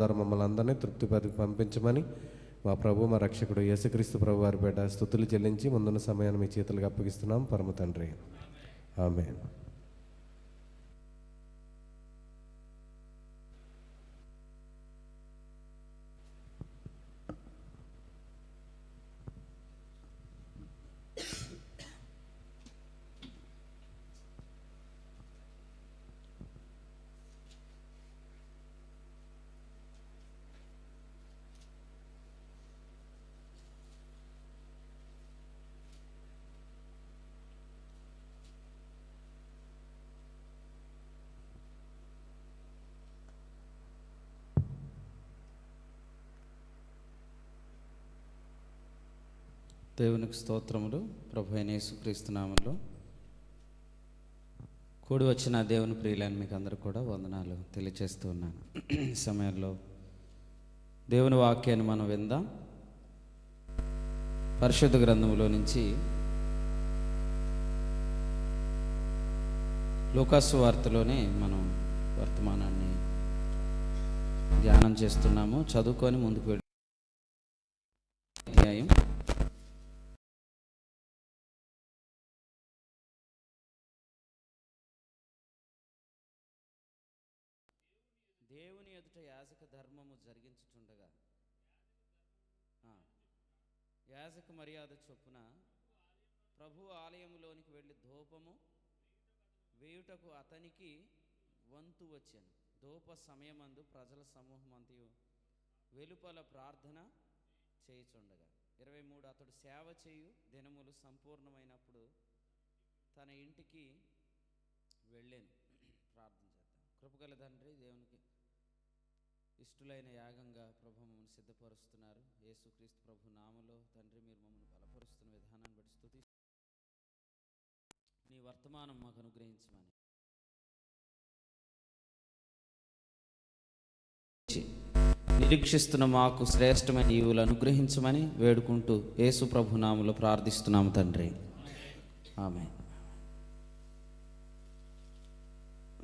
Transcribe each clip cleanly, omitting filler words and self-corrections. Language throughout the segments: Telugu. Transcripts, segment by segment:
ద్వారా మమ్మల్ని అందరినీ తృప్తిపదికి పంపించమని మా ప్రభు మా రక్షకుడు యేసుక్రీస్తు ప్రభు వారి పేట స్తుతులు చెల్లించి ముందున్న సమయాన్ని మీ చేతులకు అప్పగిస్తున్నాం పరమ తండ్రి. ఆమేన్. దేవునికి స్తోత్రములు. ప్రభు అయిన యేసుక్రీస్తు నామములో కూడి వచ్చిన దేవుని ప్రియులైన మీకు అందరూ కూడా వందనాలు తెలియజేస్తూ ఉన్నాను. ఈ సమయంలో దేవుని వాక్యాన్ని మనం విందాం. పరిశుద్ధ గ్రంథములో నుంచి లూకాసు వార్తలోనే మనం వర్తమానాన్ని ధ్యానం చేస్తున్నాము. చదువుకొని ముందుకు వెళ్ళి అధ్యాయం దేవుని ఎదుట యాజక ధర్మము జరిగించుచుండగా యాజక మర్యాద చొప్పున ప్రభు ఆలయములోనికి వెళ్ళి ధూపము వేయుటకు అతనికి వంతు వచ్చెను. ధూప సమయమందు ప్రజల సమూహమంతయు వెలుపల ప్రార్థన చేయుచుండగా 23 అతడు సేవ చేయు దినములు సంపూర్ణమైనప్పుడు తన ఇంటికి వెళ్ళాను. ప్రార్థన చేద్దాం. కృపగల తండ్రి, దేవునికి ఇష్టలైన యాగంగా ప్రభు మమ్మల్ని సిద్ధపరుస్తున్నారు. యేసుక్రీస్తు ప్రభు నామములో తండ్రి మీరు మమ్మల్ని బలపరుస్తున్న విధానాన్ని బట్టి స్తుతి నీ వర్తమానం మాకు అనుగ్రహించమని నిరీక్షిస్తున్న మాకు శ్రేష్టమైన ఈవులు అనుగ్రహించమని వేడుకుంటూ యేసు ప్రభు నామములో ప్రార్థిస్తున్నాము తండ్రి. ఆమేన్.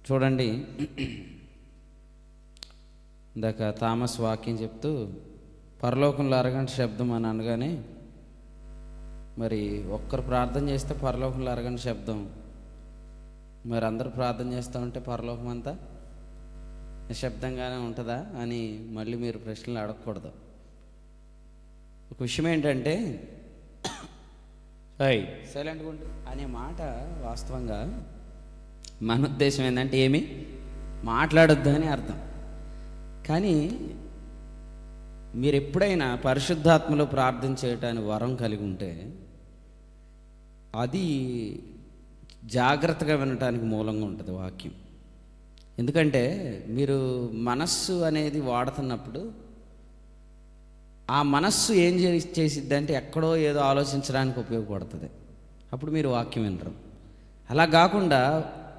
చూడండి, ఇందాక థామస్ వాక్యం చెప్తూ పరలోకంలో అరగంట శబ్దం అని అనగానే, మరి ఒక్కరు ప్రార్థన చేస్తే పరలోకంలో అరగంట శబ్దం, మరి అందరూ ప్రార్థన చేస్తూ ఉంటే పరలోకం అంతా నిశ్శబ్దంగానే ఉంటుందా అని మళ్ళీ మీరు ప్రశ్నలు అడగకూడదు. ఒక విషయం ఏంటంటే సైలెంట్గా ఉండు అనే మాట వాస్తవంగా మన ఉద్దేశం ఏంటంటే ఏమి మాట్లాడొద్దు అని అర్థం. కానీ మీరు ఎప్పుడైనా పరిశుద్ధాత్మలో ప్రార్థన చేయటానికి వరం కలిగి ఉంటే అది జాగ్రత్తగా వినటానికి మూలంగా ఉంటుంది వాక్యం. ఎందుకంటే మీరు మనస్సు అనేది వాడుతున్నప్పుడు ఆ మనస్సు ఏం చేసిద్దంటే ఎక్కడో ఏదో ఆలోచించడానికి ఉపయోగపడుతుంది. అప్పుడు మీరు వాక్యం వినరు. అలా కాకుండా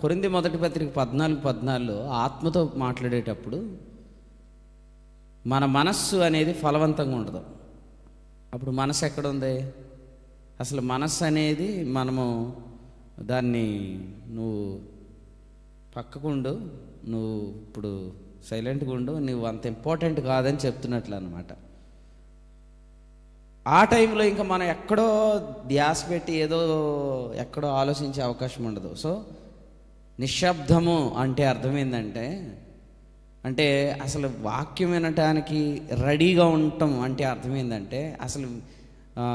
కొరింథీ మొదటి పత్రిక 14:14 ఆత్మతో మాట్లాడేటప్పుడు మన మనస్సు అనేది ఫలవంతంగా ఉండదు. అప్పుడు మనసు ఎక్కడుంది? అసలు మనస్సు అనేది మనము దాన్ని నువ్వు పక్కకుండు, నువ్వు ఇప్పుడు సైలెంట్గా ఉండు, నువ్వు అంత ఇంపార్టెంట్ కాదని చెప్తున్నట్లు అన్నమాట. ఆ టైంలో ఇంకా మనం ఎక్కడో ధ్యాస పెట్టి ఏదో ఎక్కడో ఆలోచించే అవకాశం ఉండదు. సో నిశ్శబ్దము అంటే అర్థమైందంటే అంటే అసలు వాక్యం వినటానికి రెడీగా ఉండటం అంటే అర్థమైందంటే అసలు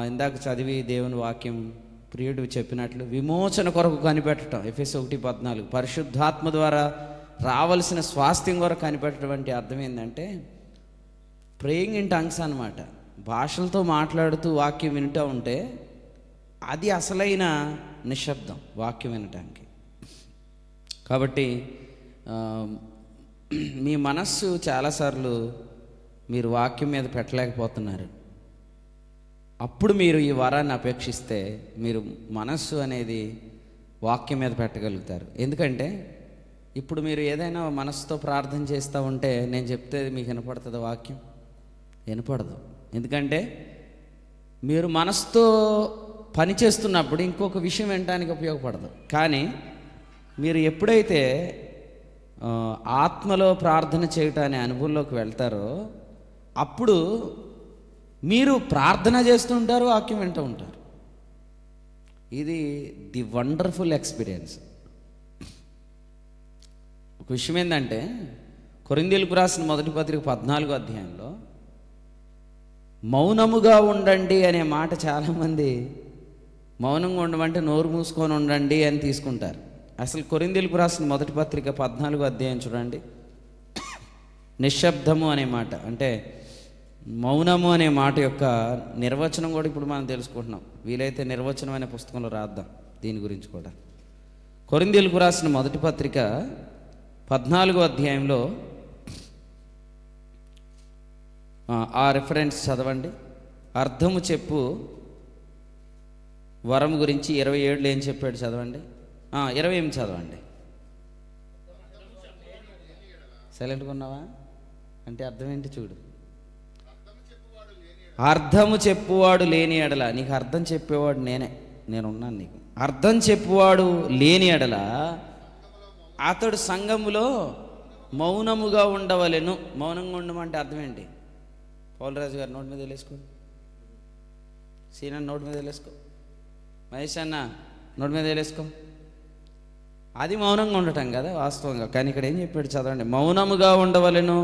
ఇందాక చదివి దేవుని వాక్యం ప్రియుడు చెప్పినట్లు విమోచన కొరకు కనిపెట్టడం. ఎఫెసీ 1:14 పరిశుద్ధాత్మ ద్వారా రావలసిన స్వాస్థ్యం కొరకు కనిపెట్టడం అంటే అర్థం ఏంటంటే ప్రేయింగ్ ఇన్ టంగ్స్ అన్నమాట. భాషలతో మాట్లాడుతూ వాక్యం వింటూ ఉంటే అది అసలైన నిశ్శబ్దం వాక్యం వినటానికి. కాబట్టి మీ మనస్సు చాలాసార్లు మీరు వాక్యం మీద పెట్టలేకపోతున్నారు. అప్పుడు మీరు ఈ వరాన్ని అపేక్షిస్తే మీరు మనస్సు అనేది వాక్యం మీద పెట్టగలుగుతారు. ఎందుకంటే ఇప్పుడు మీరు ఏదైనా మనస్సుతో ప్రార్థన చేస్తూ ఉంటే నేను చెప్తే మీకు వినపడుతుంది, వాక్యం వినపడదు. ఎందుకంటే మీరు మనసుతో పని చేస్తున్నప్పుడు ఇంకొక విషయం వినడానికి ఉపయోగపడదు. కానీ మీరు ఎప్పుడైతే ఆత్మలో ప్రార్థన చేయటం అనే అనుభవంలోకి వెళ్తారో అప్పుడు మీరు ప్రార్థన చేస్తూ ఉంటారు, వాక్యం వింటూ ఉంటారు. ఇది ది వండర్ఫుల్ ఎక్స్పీరియన్స్. ఒక విషయం ఏంటంటే కొరింథీయులకు రాసిన మొదటి పత్రిక 14వ అధ్యాయంలో మౌనముగా ఉండండి అనే మాట చాలామంది మౌనంగా ఉండమంటే నోరు మూసుకొని ఉండండి అని తీసుకుంటారు. అసలు కొరింథీయులకు రాసిన మొదటి పత్రిక 14వ అధ్యాయం చూడండి. నిశ్శబ్దము అనే మాట అంటే మౌనము అనే మాట యొక్క నిర్వచనం కూడా ఇప్పుడు మనం తెలుసుకుంటున్నాం. వీలైతే నిర్వచనం అనే పుస్తకంలో రాద్దాం దీని గురించి కూడా. కొరింథీయులకు రాసిన మొదటి పత్రిక 14వ అధ్యాయంలో ఆ రిఫరెన్స్ చదవండి. అర్థము చెప్పు వరం గురించి 27 ఏం చెప్పాడు చదవండి. 28 చదవండి. సైలెంట్గా ఉన్నావా అంటే అర్థం ఏంటి చూడు. అర్థము చెప్పువాడు లేని ఎడల, నీకు అర్థం చెప్పేవాడు నేనున్నాను నీకు. అర్థం చెప్పువాడు లేని ఎడల అతడు సంఘములో మౌనముగా ఉండవలెను. మౌనంగా ఉండమంటే అర్థం ఏంటి? పౌలరాజు గారు నోటి మీద వెళ్ళేసుకోండి, సీనన్న నోటి మీద వెళ్ళేసుకో, మహేష్ అన్న నోటి మీద వెళ్ళేసుకో. అది మౌనంగా ఉండటం కదా వాస్తవంగా. కానీ ఇక్కడ ఏం చెప్పాడు చదవండి. మౌనముగా ఉండవలెను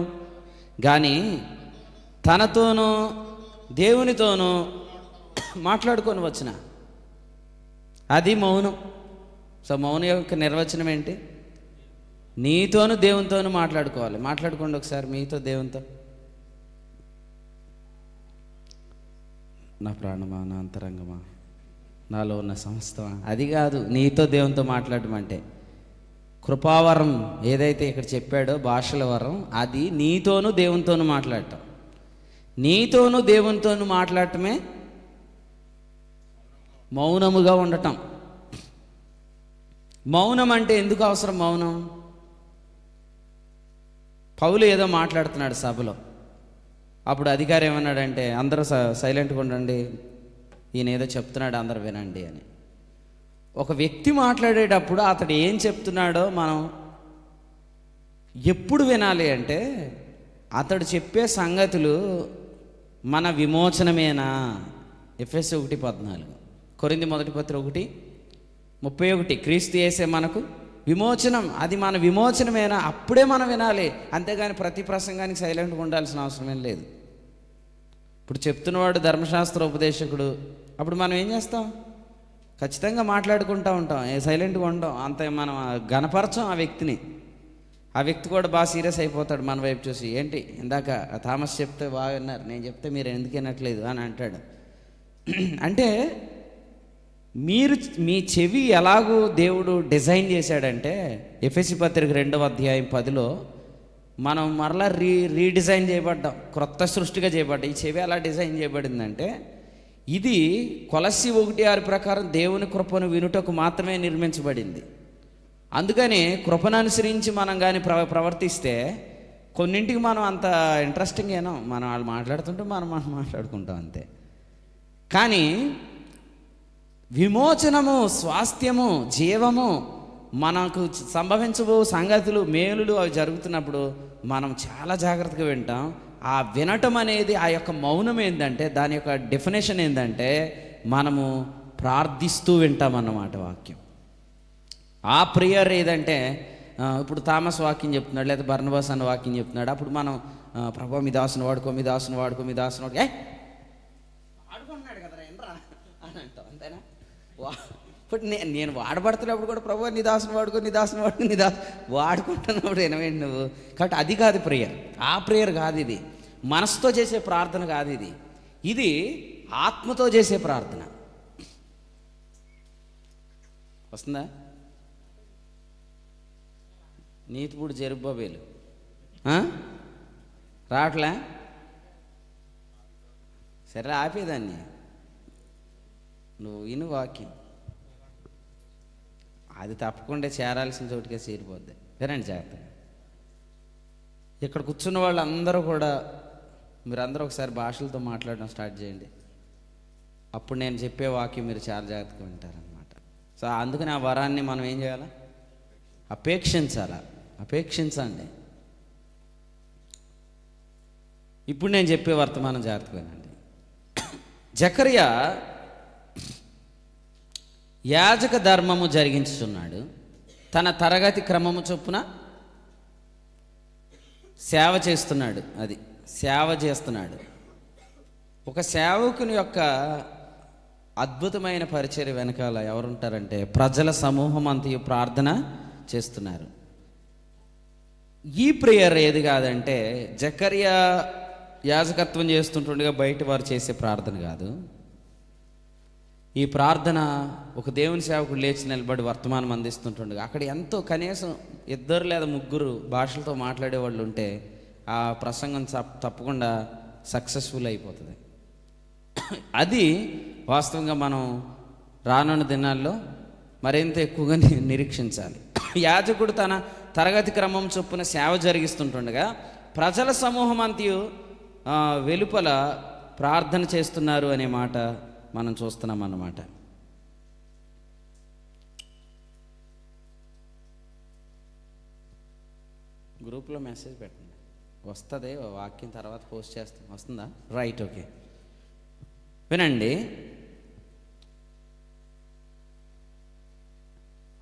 కానీ తనతోనూ దేవునితోనూ మాట్లాడుకొని వచ్చిన అది మౌనం. సో మౌనం యొక్క నిర్వచనం ఏంటి? నీతోనూ దేవునితోనూ మాట్లాడుకోవాలి. మాట్లాడుకోండి ఒకసారి మీతో దేవునితో. నా ప్రాణమా, నా అంతరంగమా, నాలో ఉన్న సమస్తమా, అది కాదు నీతో దేవునితో మాట్లాడటం అంటే. కృపావరం ఏదైతే ఇక్కడ చెప్పాడో భాషల వరం, అది నీతోనూ దేవునితోనూ మాట్లాడటం. నీతోనూ దేవునితోనూ మాట్లాడటమే మౌనముగా ఉండటం. మౌనం అంటే ఎందుకు అవసరం? మౌనం పౌలు ఏదో మాట్లాడుతున్నాడు సభలో, అప్పుడు అధికారి ఏమన్నాడంటే అందరూ సైలెంట్గా ఉండండి, ఈయన ఏదో చెప్తున్నాడు అందరూ వినండి అని. ఒక వ్యక్తి మాట్లాడేటప్పుడు అతడు ఏం చెప్తున్నాడో మనం ఎప్పుడు వినాలి అంటే అతడు చెప్పే సంగతులు మన విమోచనమేనా? ఎఫెసీ 1:14, కొరింథీ మొదటి పత్రిక 1:31, క్రీస్తు యేసే మనకు విమోచనం. అది మన విమోచనమేనా? అప్పుడే మనం వినాలి. అంతేగాని ప్రతి ప్రసంగానికి సైలెంట్గా ఉండాల్సిన అవసరమేం లేదు. ఇప్పుడు చెప్తున్నవాడు ధర్మశాస్త్ర ఉపదేశకుడు, అప్పుడు మనం ఏం చేస్తాం? ఖచ్చితంగా మాట్లాడుకుంటూ ఉంటాం, సైలెంట్గా ఉంటాం. అంత మనం గణపరచం ఆ వ్యక్తిని. ఆ వ్యక్తి కూడా బాగా సీరియస్ అయిపోతాడు మన వైపు చూసి. ఏంటి ఇందాక థామస్ చెప్తే బాగా విన్నారు, నేను చెప్తే మీరు ఎందుకు వినట్లేదు అని అంటాడు. అంటే మీ చెవి ఎలాగూ దేవుడు డిజైన్ చేశాడంటే ఎఫెసీ పత్రిక 2వ అధ్యాయం 10లో మనం మరలా రీడిజైన్ చేయబడ్డాం, క్రొత్త సృష్టిగా చేయబడ్డాం. ఈ చెవి ఎలా డిజైన్ చేయబడిందంటే ఇది కొలస్సీ 1:6 ప్రకారం దేవుని కృపను వినుటకు మాత్రమే నిర్మించబడింది. అందుకని కృపను అనుసరించి మనం కానీ ప్రవర్తిస్తే కొన్నింటికి మనం అంత ఇంట్రెస్టింగ్ ఏనో, మనం వాళ్ళు మాట్లాడుతుంటే మనం మాట్లాడుకుంటాం అంతే. కానీ విమోచనము, స్వాస్థ్యము, జీవము, మనకు సంభవించబో సంగతులు, మేలులు అవి జరుగుతున్నప్పుడు మనం చాలా జాగ్రత్తగా వింటాం. ఆ వినటం అనేది, ఆ యొక్క మౌనం ఏంటంటే దాని యొక్క డెఫినేషన్ ఏంటంటే మనము ప్రార్థిస్తూ వింటాం అన్నమాట వాక్యం. ఆ ప్రేయర్ ఏదంటే ఇప్పుడు థామస్ వాక్యం చెప్తున్నాడు, లేదా బర్నబాస్ అన్న వాక్యం చెప్తున్నాడు, అప్పుడు మనం ప్రభా మీ దాసును వాడుకో, మీ దాసును వాడుకో, మీ దాసును వాడుకో, వాడుకుంటున్నాడు కదా ఏంట్రా అని అంటాం, అంతేనా? ఇప్పుడు నేను వాడబడుతున్నప్పుడు కూడా ప్రభు నీ దాసును వాడుకో, నీ దాసును వాడుకో, నీ వాడుకుంటున్నప్పుడు వినవేంటి నువ్వు? కాబట్టి అది కాదు ప్రేయర్. ఆ ప్రేయర్ కాదు ఇది. మనసుతో చేసే ప్రార్థన కాదు ఇది. ఇది ఆత్మతో చేసే ప్రార్థన. వస్తుందా? నీతిపూడి జెరుబ్బాబేలు రావట్లే? సరే ఆపేదాన్ని, నువ్వు విను వాక్యం, అది తప్పకుండా చేరాల్సిన చోటుకే చేరిపోద్ది. వినండి జాగ్రత్తగా. ఇక్కడ కూర్చున్న వాళ్ళు అందరూ కూడా మీరందరూ ఒకసారి భాషలతో మాట్లాడడం స్టార్ట్ చేయండి. అప్పుడు నేను చెప్పే వాక్యం మీరు చాలా జాగ్రత్తగా వింటారనమాట. సో అందుకని ఆ వరాన్ని మనం ఏం చేయాలా? అపేక్షించాలా. అపేక్షించండి. ఇప్పుడు నేను చెప్పే వర్తమానం జాగ్రత్తగానండి. జకర్యా యాజక ధర్మము జరిగించుచున్నాడు. తన తరగతి క్రమము చొప్పున సేవ చేస్తున్నాడు. అది సేవ చేస్తున్నాడు. ఒక సేవకుని యొక్క అద్భుతమైన పరిచర్య వెనకాల ఎవరుంటారంటే ప్రజల సమూహం అంతయు ప్రార్థన చేస్తున్నారు. ఈ ప్రేయర్ ఏది కాదంటే జకర్యా యాజకత్వం చేస్తుంటుండగా బయట వారు చేసే ప్రార్థన కాదు. ఈ ప్రార్థన ఒక దేవుని సేవకుడు లేచి నిలబడి వర్తమానం అందిస్తుంటుండగా అక్కడ ఎంతో కనీసం 2 లేదా 3 భాషలతో మాట్లాడే వాళ్ళు ఉంటే ఆ ప్రసంగం తప్పకుండా సక్సెస్ఫుల్ అయిపోతుంది. అది వాస్తవంగా మనం రానున్న దినాల్లో మరింత ఎక్కువగా నిరీక్షించాలి. యాజకుడు తన తరగతి క్రమం చొప్పున సేవ జరిగిస్తుంటుండగా ప్రజల సమూహం అంతయు వెలుపల ప్రార్థన చేస్తున్నారు అనే మాట మనం చూస్తున్నాం అన్నమాట. గ్రూప్లో మెసేజ్ పెట్టండి, వస్తుంది. వాక్యం తర్వాత పోస్ట్ చేస్తాం. వస్తుందా? Right, okay. వినండి.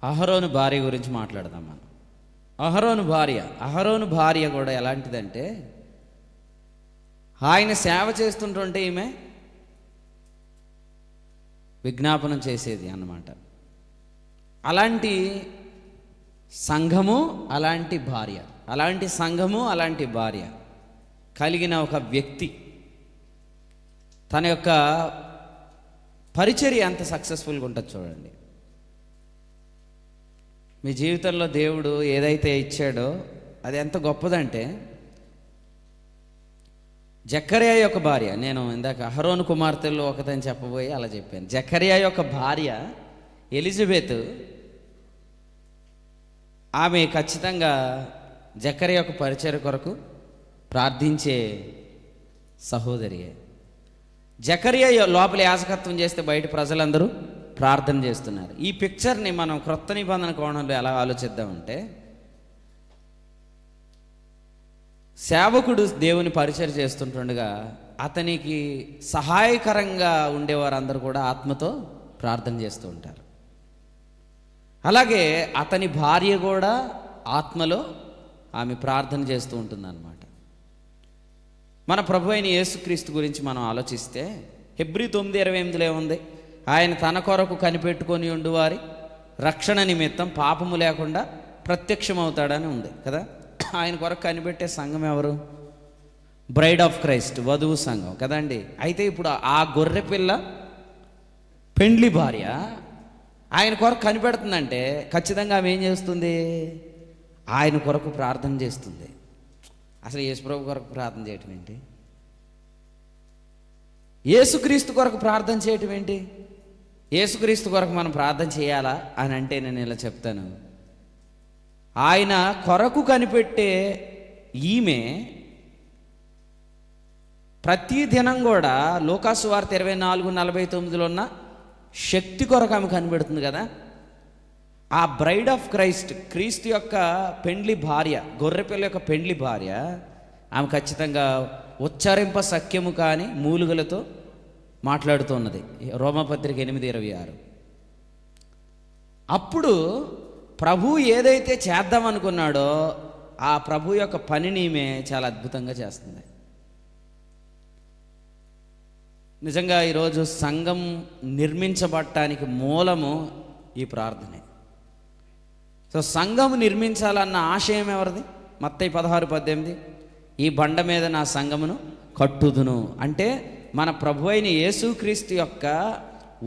అహరోను భార్య గురించి మాట్లాడదాం మనం. అహరోను భార్య కూడా ఎలాంటిదంటే ఆయన సేవ చేస్తుంటుంటే ఈమె విజ్ఞాపనం చేసేది అన్నమాట. అలాంటి సంఘము, అలాంటి భార్య కలిగిన ఒక వ్యక్తి తన యొక్క పరిచర్య ఎంత సక్సెస్ఫుల్గా ఉంటుంది చూడండి. మీ జీవితంలో దేవుడు ఏదైతే ఇచ్చాడో అది ఎంత గొప్పదంటే, జకర్యా యొక్క భార్య, నేను ఇందాక అహరోను కుమార్తెల్లో ఒకతని చెప్పబోయి అలా చెప్పాను. జకర్యా యొక్క భార్య ఎలిజబెత్, ఆమె ఖచ్చితంగా జకర్యా యొక్క పరిచర్య కొరకు ప్రార్థించే సహోదరియే. జకర్యా లోపల యాజకత్వం చేస్తే బయట ప్రజలందరూ ప్రార్థన చేస్తున్నారు. ఈ పిక్చర్ని మనం క్రొత్త నిబంధన కోణంలో ఎలా ఆలోచిద్దామంటే, సేవకుడు దేవుని పరిచర్య చేస్తుంటుండగా అతనికి సహాయకరంగా ఉండేవారందరూ కూడా ఆత్మతో ప్రార్థన చేస్తూ ఉంటారు. అలాగే అతని భార్య కూడా ఆత్మలో ఆమె ప్రార్థన చేస్తూ ఉంటుందన్నమాట. మన ప్రభు అయిన యేసుక్రీస్తు గురించి మనం ఆలోచిస్తే హెబ్రీ 9:28 ఏముంది? ఆయన తన కొరకు కనిపెట్టుకొని ఉండువారి రక్షణ నిమిత్తం పాపము లేకుండా ప్రత్యక్షమవుతాడని ఉంది కదా. ఆయన కొరకు కనిపెట్టే సంఘం ఎవరు? బ్రైడ్ ఆఫ్ క్రైస్ట్, వధువు సంఘం కదండి. అయితే ఇప్పుడు ఆ గొర్రె పిల్ల పెండ్లి భార్య ఆయన కొరకు కనిపెడుతుందంటే ఖచ్చితంగా ఆమె ఏం చేస్తుంది? ఆయన కొరకు ప్రార్థన చేస్తుంది. అసలు యేసుప్రభు కొరకు ప్రార్థన చేయటం ఏంటి? యేసుక్రీస్తు కొరకు ప్రార్థన చేయటం ఏంటి? యేసుక్రీస్తు కొరకు మనం ప్రార్థన చేయాలా అని అంటే నేను ఇలా చెప్తాను. ఆయన కొరకు కనిపెట్టే ఈమె ప్రతి దినం కూడా లూకాసు వార్త 24:49 ఉన్న శక్తి కొరకు ఆమె కనిపెడుతుంది కదా. ఆ బ్రైడ్ ఆఫ్ క్రైస్ట్, క్రీస్తు యొక్క పెండ్లి భార్య, గొర్రెపిల్ల యొక్క పెండ్లి భార్య, ఆమె ఖచ్చితంగా ఉచ్చరింప సఖ్యము కాని మూలుగలతో మాట్లాడుతున్నది. రోమపత్రిక 8:26. అప్పుడు ప్రభు ఏదైతే చేద్దామనుకున్నాడో ఆ ప్రభు యొక్క పనిని ఈమె చాలా అద్భుతంగా చేస్తుంది. నిజంగా ఈరోజు సంఘం నిర్మించబడటానికి మూలము ఈ ప్రార్థనే. సో సంఘం నిర్మించాలన్న ఆశయం ఎవరిది? మత్తయి 16:18, ఈ బండ మీద నా సంఘమును కట్టుదును అంటే మన ప్రభు అయిన యేసుక్రీస్తు యొక్క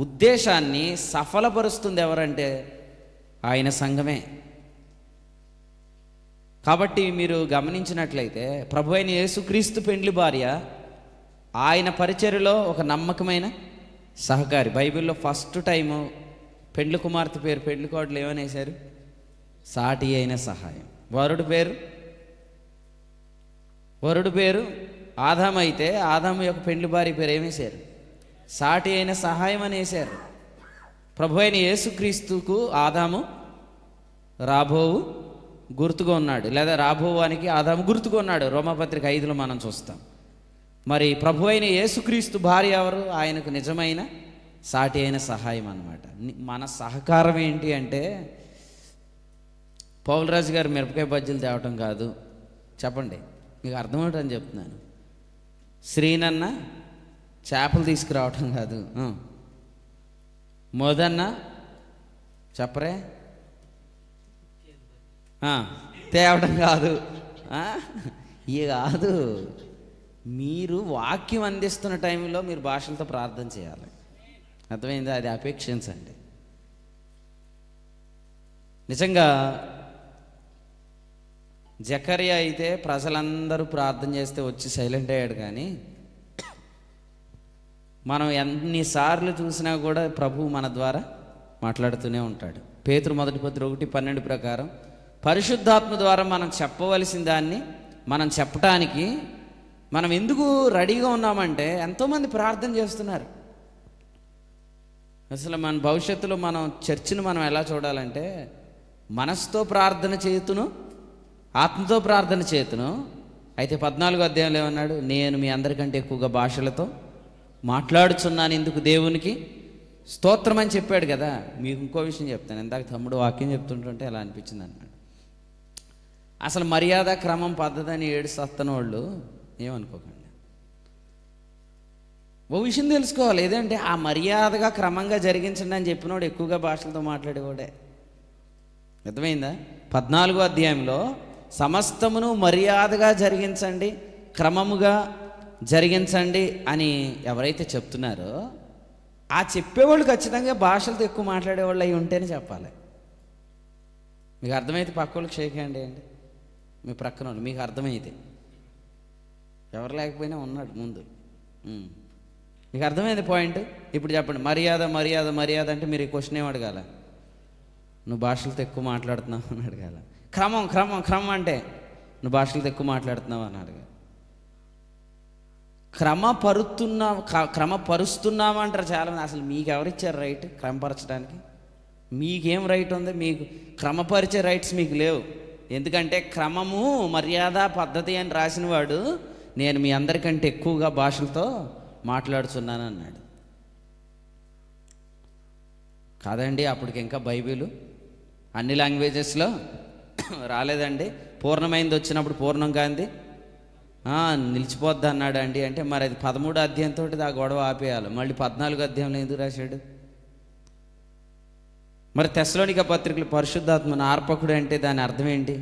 ఉద్దేశాన్ని సఫలపరుస్తుంది ఎవరంటే ఆయన సంఘమే. కాబట్టి మీరు గమనించినట్లయితే ప్రభు అయిన యేసుక్రీస్తు పెండ్లి భార్య ఆయన పరిచర్యలో ఒక నమ్మకమైన సహకారి. బైబిల్లో ఫస్ట్ టైము పెండ్లి కుమార్తె పేరు పెండ్లి కోడలు ఏమనేశారు? సాటి అయిన సహాయం. వరుడు పేరు ఆదాము అయితే ఆదాము యొక్క పెండ్లి భార్య పేరు ఏమేశారు? సాటి అయిన సహాయం అనేసారు. ప్రభు అయిన యేసుక్రీస్తుకు ఆదాము రాబోవు గుర్తుగా ఉన్నాడు, లేదా రాబోవానికి ఆదాము గుర్తుగా ఉన్నాడు. రోమాపత్రిక 5లో మనం చూస్తాం. మరి ప్రభు అయిన యేసుక్రీస్తు భార్య ఎవరు? ఆయనకు నిజమైన సాటి అయిన సహాయం అన్నమాట. మన సహకారం ఏంటి అంటే, పౌలరాజు గారు మిరపకాయ బజ్జీలు తేవటం కాదు. చెప్పండి, మీకు అర్థమవుతుందని చెప్తున్నాను. శ్రీనన్న చేపలు తీసుకురావటం కాదు. మోదన్న చెప్పరే తేవడం కాదు. ఇవి కాదు. మీరు వాక్యం అందిస్తున్న టైంలో మీరు భాషలతో ప్రార్థన చేయాలి. అర్థమైందా? అది అపేక్షించండి. నిజంగా జకర్యా అయితే ప్రజలందరూ ప్రార్థన చేస్తే వచ్చి సైలెంట్ అయ్యాడు. కానీ మనం ఎన్నిసార్లు చూసినా కూడా ప్రభువు మన ద్వారా మాట్లాడుతూనే ఉంటాడు. పేతురు 1:12 ప్రకారం పరిశుద్ధాత్మ ద్వారా మనం చెప్పవలసిన దాన్ని మనం చెప్పటానికి మనం ఎందుకు రెడీగా ఉన్నామంటే, ఎంతోమంది ప్రార్థన చేస్తున్నారు. అసలు మన భవిష్యత్తులో మనం చర్చిని మనం ఎలా చూడాలంటే, మనసుతో ప్రార్థన చేతును, ఆత్మతో ప్రార్థన చేతును. అయితే 14వ అధ్యాయంలో ఏమన్నాడు? నేను మీ అందరికంటే ఎక్కువగా భాషలతో మాట్లాడుచున్నాను, ఇందుకు దేవునికి స్తోత్రం అని చెప్పాడు కదా. మీకు ఇంకో విషయం చెప్తాను. ఇందాక తమ్ముడు వాక్యం చెప్తుంటుంటే ఎలా అనిపించింది అన్నాడు. అసలు మర్యాద, క్రమం, పద్ధతి అని ఏడుస్తన్న వాళ్ళు ఏమనుకోకండి. ఓ విషయం తెలుసుకోవాలి. ఏదంటే ఆ మర్యాదగా క్రమంగా జరిగించండి అని చెప్పినోడు ఎక్కువగా భాషలతో మాట్లాడేవాడే. అర్థమైందా? 14వ అధ్యాయంలో సమస్తమును మర్యాదగా జరిగించండి, క్రమముగా జరిగించండి అని ఎవరైతే చెప్తున్నారో, ఆ చెప్పేవాళ్ళు ఖచ్చితంగా భాషలతో ఎక్కువ మాట్లాడేవాళ్ళు అయి ఉంటేనే చెప్పాలి. మీకు అర్థమైతే పక్క వాళ్ళకి షేక్ హ్యాండ్ వేయండి. మీ ప్రక్కన వాళ్ళు మీకు అర్థమైతే, ఎవరు లేకపోయినా ఉన్నాడు ముందు. మీకు అర్థమైంది పాయింట్. ఇప్పుడు చెప్పండి, మర్యాద మర్యాద మర్యాద అంటే మీరు ఈ క్వశ్చన్ ఏం అడగాల? నువ్వు భాషలతో ఎక్కువ మాట్లాడుతున్నావు అని అడగాల. క్రమం క్రమం క్రమం అంటే నువ్వు భాషలతో ఎక్కువ మాట్లాడుతున్నావు అని అడగాలి. క్రమపరుస్తున్నావా అంటారు చాలామంది. అసలు మీకు ఎవరిచ్చారు రైట్ క్రమపరచడానికి? మీకేం రైట్ ఉంది? మీకు క్రమపరిచే రైట్స్ మీకు లేవు. ఎందుకంటే క్రమము, మర్యాద, పద్ధతి అని రాసినవాడు నేను మీ అందరికంటే ఎక్కువగా భాషలతో మాట్లాడుతున్నాను అన్నాడు. కాదండి, అప్పటికి ఇంకా బైబిల్ అన్ని లాంగ్వేజెస్లో రాలేదండి. పూర్ణమైంది వచ్చినప్పుడు పూర్ణం కాంది నిలిచిపోద్ది అన్నాడు అండి. అంటే మరి అది 13వ అధ్యాయంతో ఆ గొడవ ఆపేయాలి. మళ్ళీ 14వ అధ్యాయంలో ఎందుకు రాశాడు? మరి తెస్సలోనిక పత్రికలు పరిశుద్ధాత్మ నార్పకుడు అంటే దాని అర్థం ఏంటి?